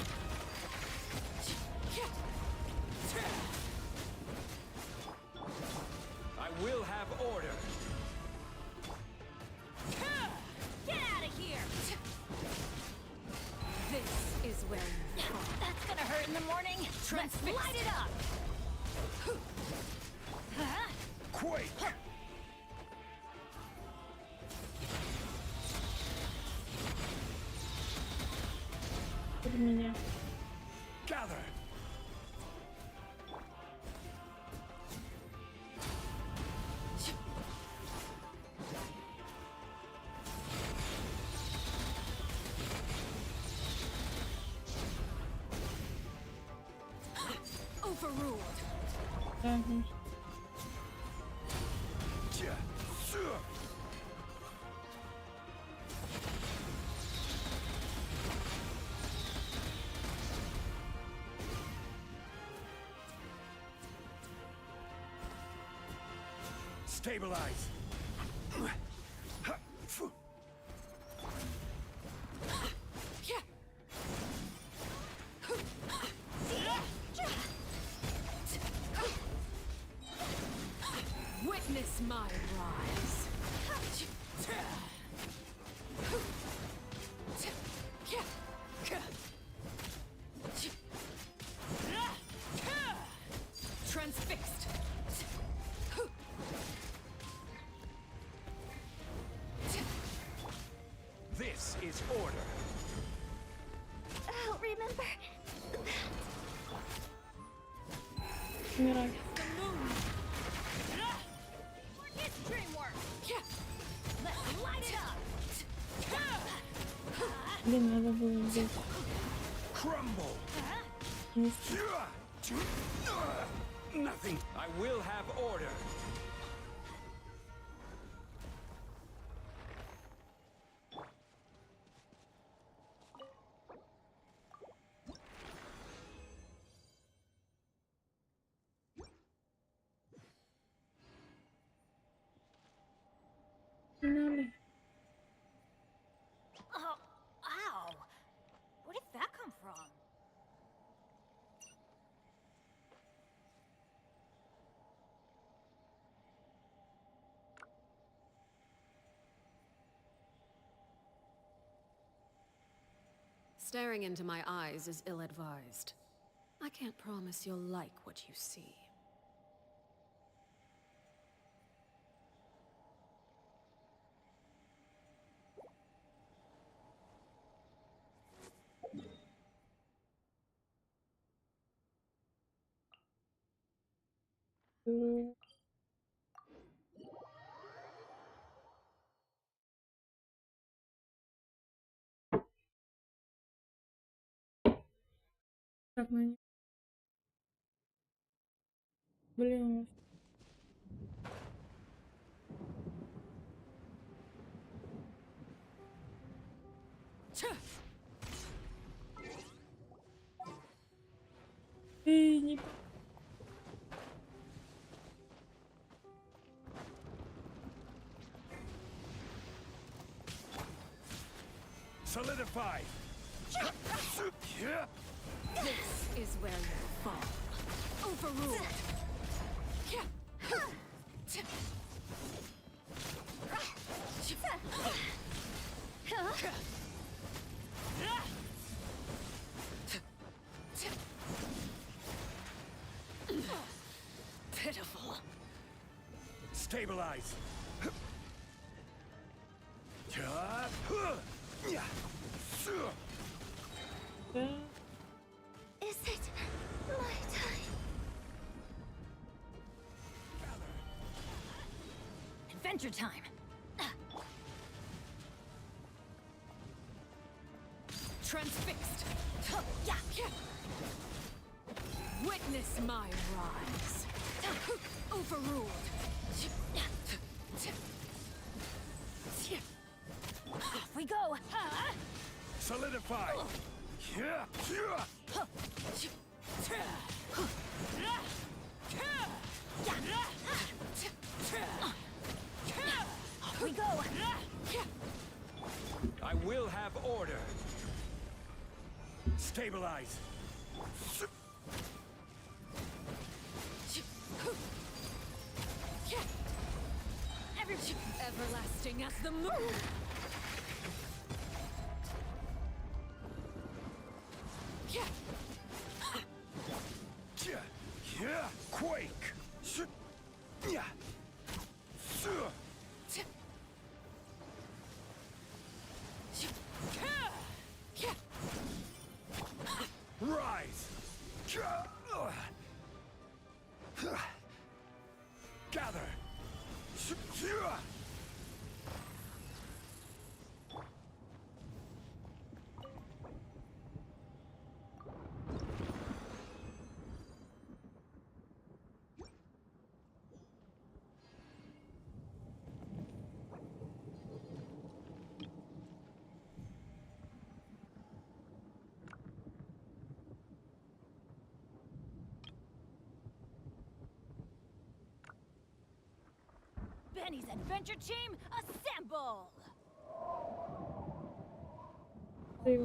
I will have order! Get out of here! This is where you fall. That's gonna hurt in the morning. Let's Transfixed. light it up! Quake! Под меня. Gather! Overruled. Ага. Stabilize! Witness my rise. Transfixed. This is order! I'll remember. Умирай. It's dreamwork! Let's light it up! Блин, надо было взять. Crumble! Nothing! I will have order! Staring into my eyes is ill-advised. I can't promise you'll like what you see. Так, ну... Блин. Эй, не... Solidify! This is where you fall. Overruled. Pitiful. Stabilize! Is it my time? Adventure time. Transfixed. Witness my rise. Overruled. Off we go. Solidify! Off we go. I will have order. Stabilize. Everlasting as the moon. Quake! Rise! Gather! Benny's adventure team, assemble! Or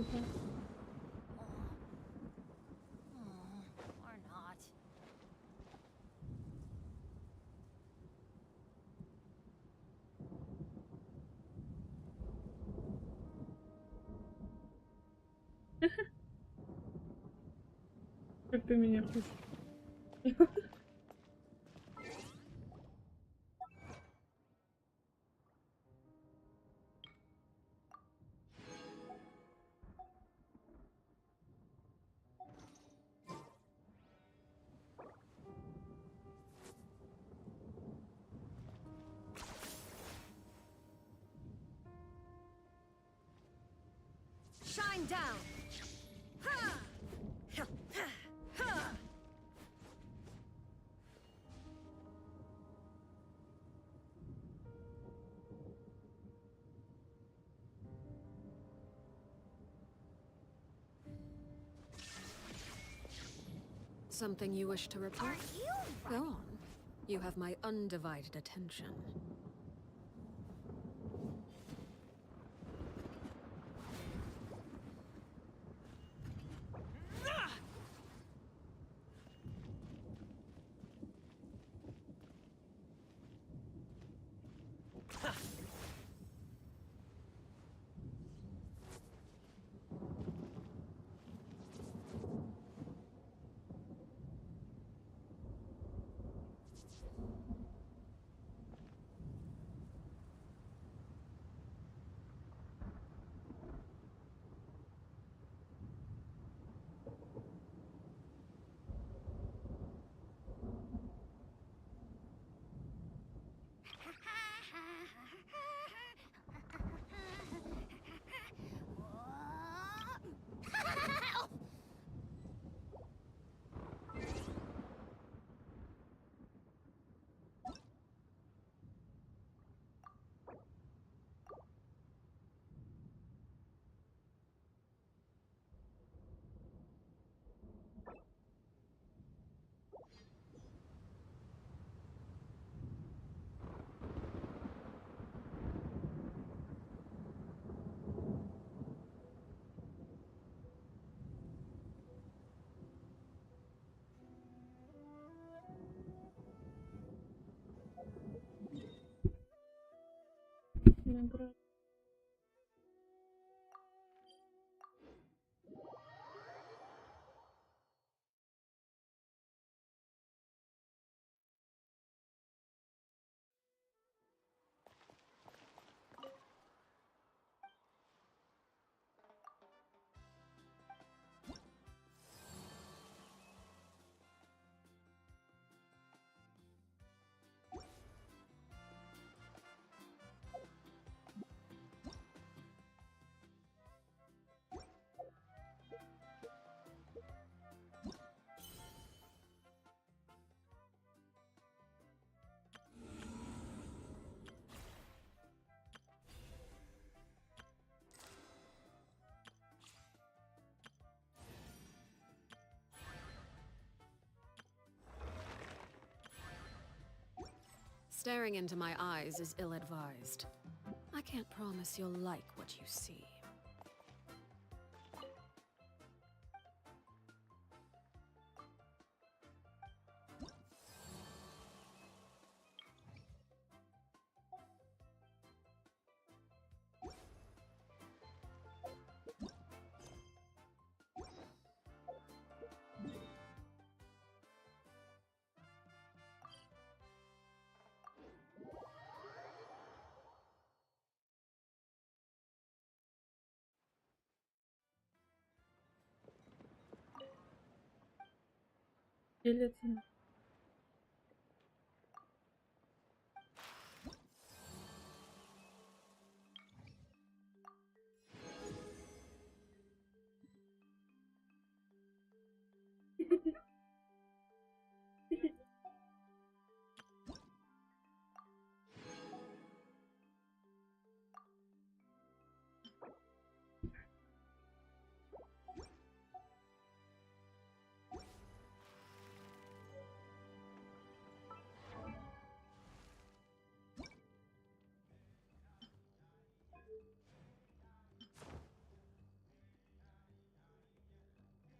not. Как ты меня хочешь? Shine down. Something you wish to report? Go on. You have my undivided attention. будем играть. Staring into my eyes is ill-advised. I can't promise you'll like what you see. Делится.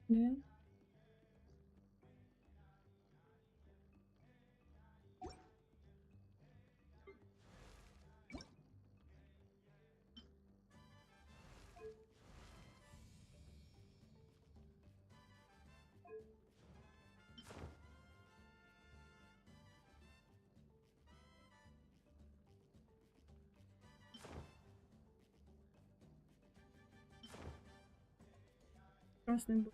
Да. Красный был.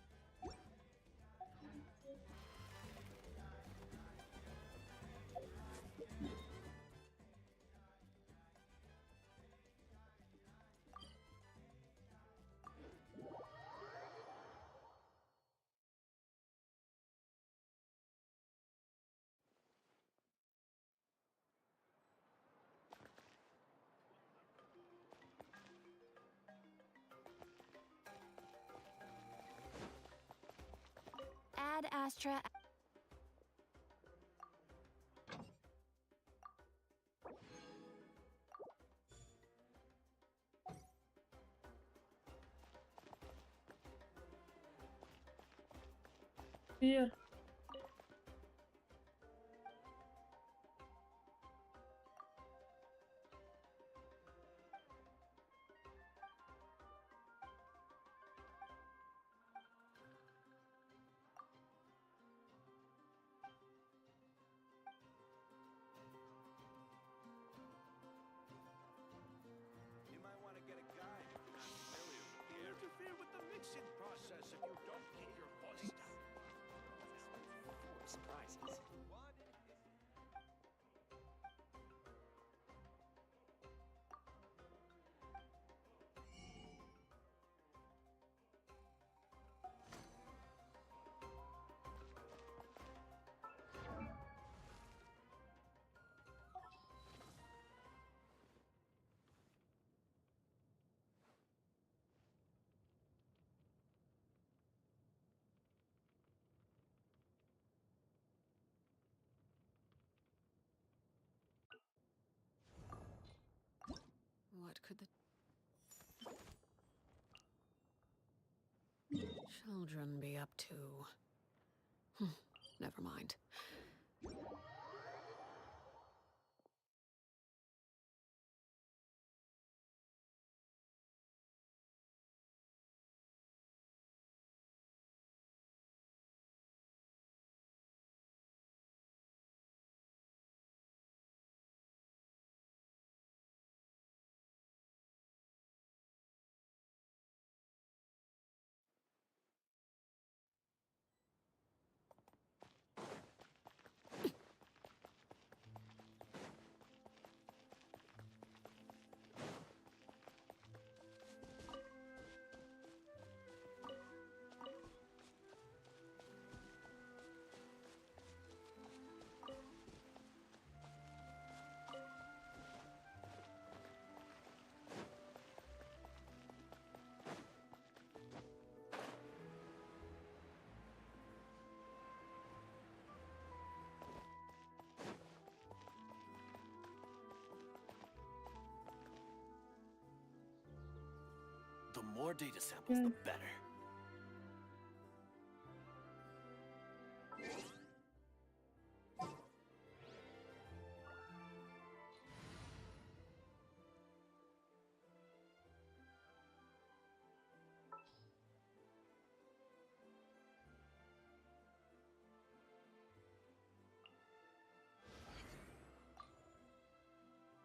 Ad Astra. Вверх. You might want to get a guide if you're not familiar. You interfere with the mixing process if you don't keep your voice down. Full of surprises. What could the children be up to? Never mind. The more data samples, the better.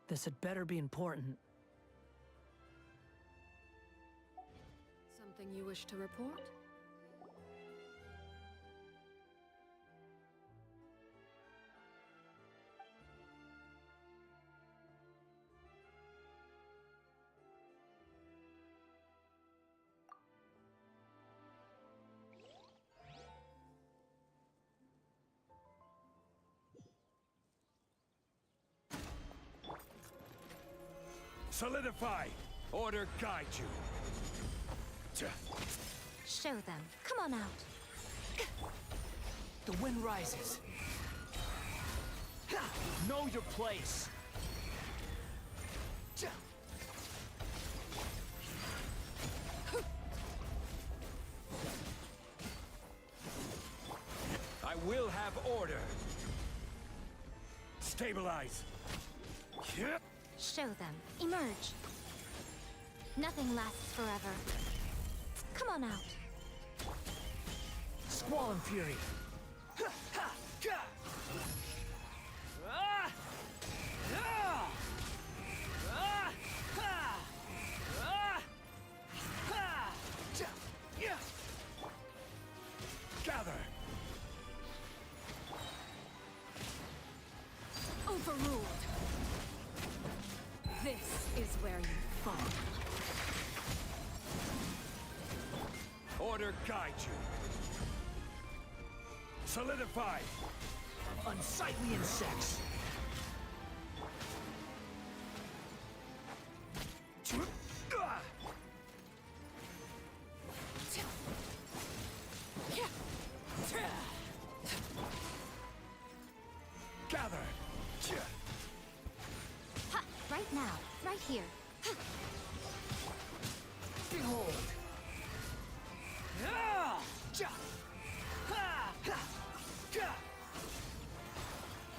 This had better be important. Something you wish to report? Solidify! Order guide you! Show them. Come on out. The wind rises. Know your place. I will have order! Stabilize! Show them. Emerge. Nothing lasts forever. Come on out. Squall and fury. Gather! Overruled. This is where you fall. Order guide you! Solidify! Unsightly insects. Gather! Ha! Right now. Right here. Behold!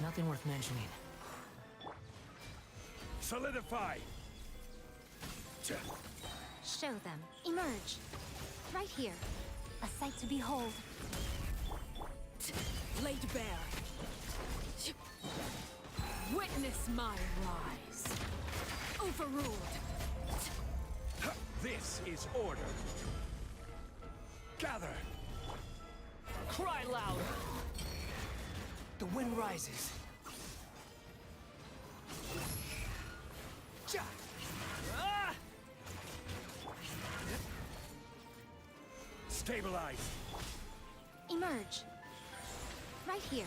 Nothing worth mentioning. Solidify! Show them. Emerge. Right here. A sight to behold. Laid bare. Witness my rise. Overruled. This is order! Gather! Cry louder! The wind rises. Stabilize! Emerge. Right here.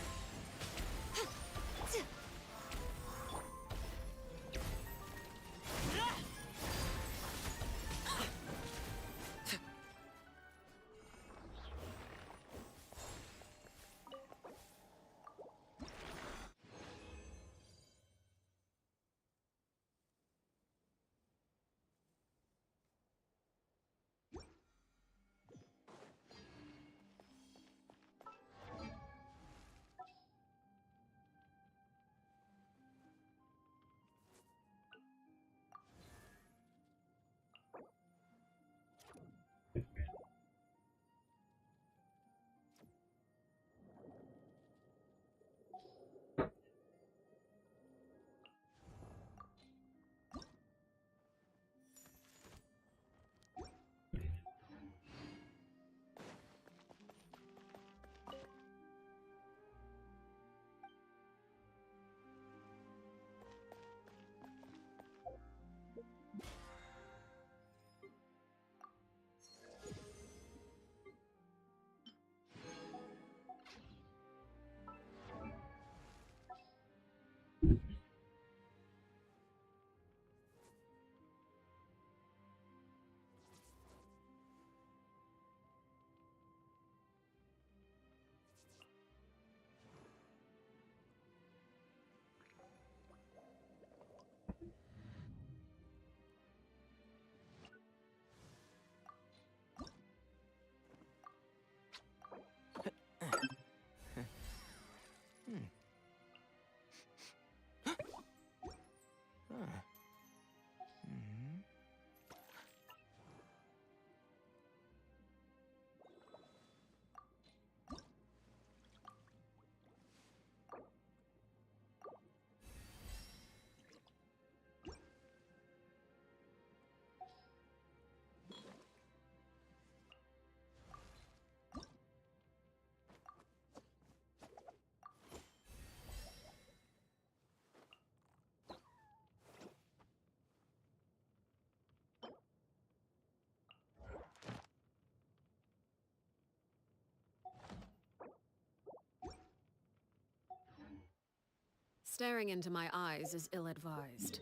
Staring into my eyes is ill-advised.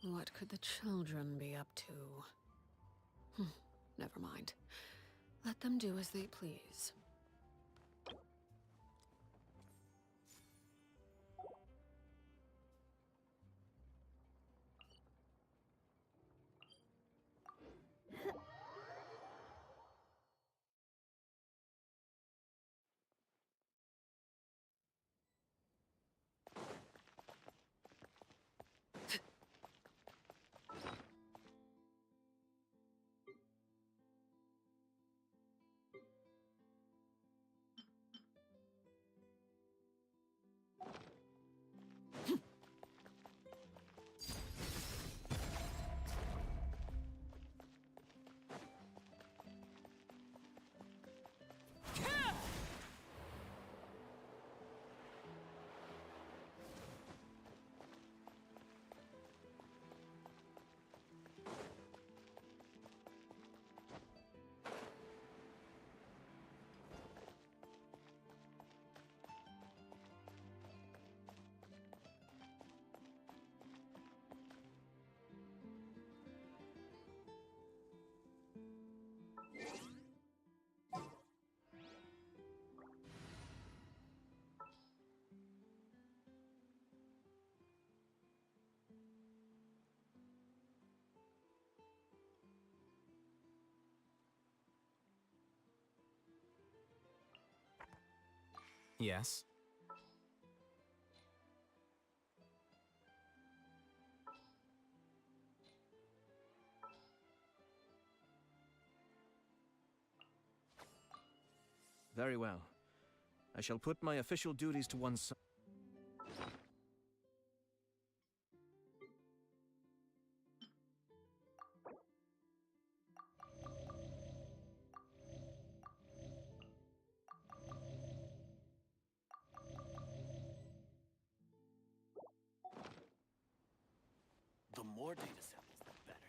What could the children be up to? Never mind. Let them do as they please. Yes? Very well. I shall put my official duties to one side. The more data samples, the better.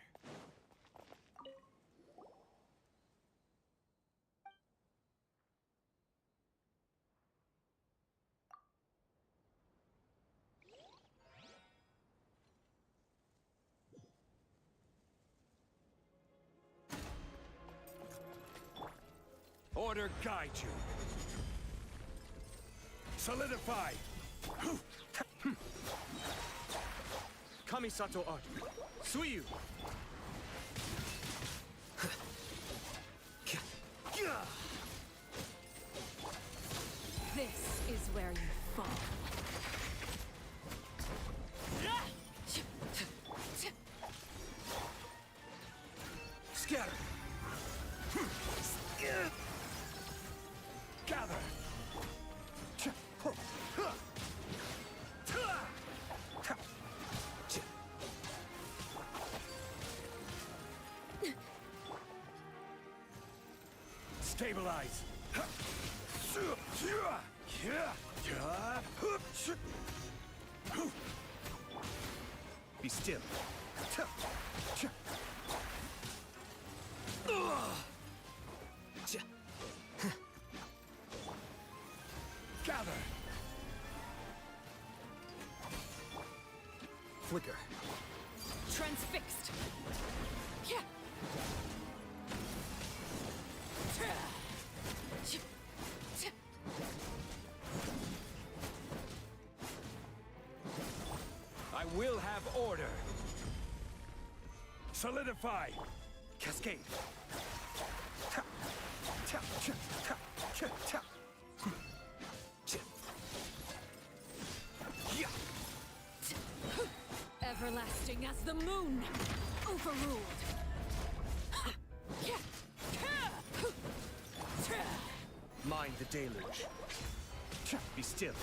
Order guide you. Solidify. Kamisato art. Suiyu. This is where you fall. Scatter. Gather. Stabilize. Be still. Gather. Flicker. Transfixed. I will have order. Solidify. Cascade. Everlasting as the moon. Overruled. Mind the deluge. Be still.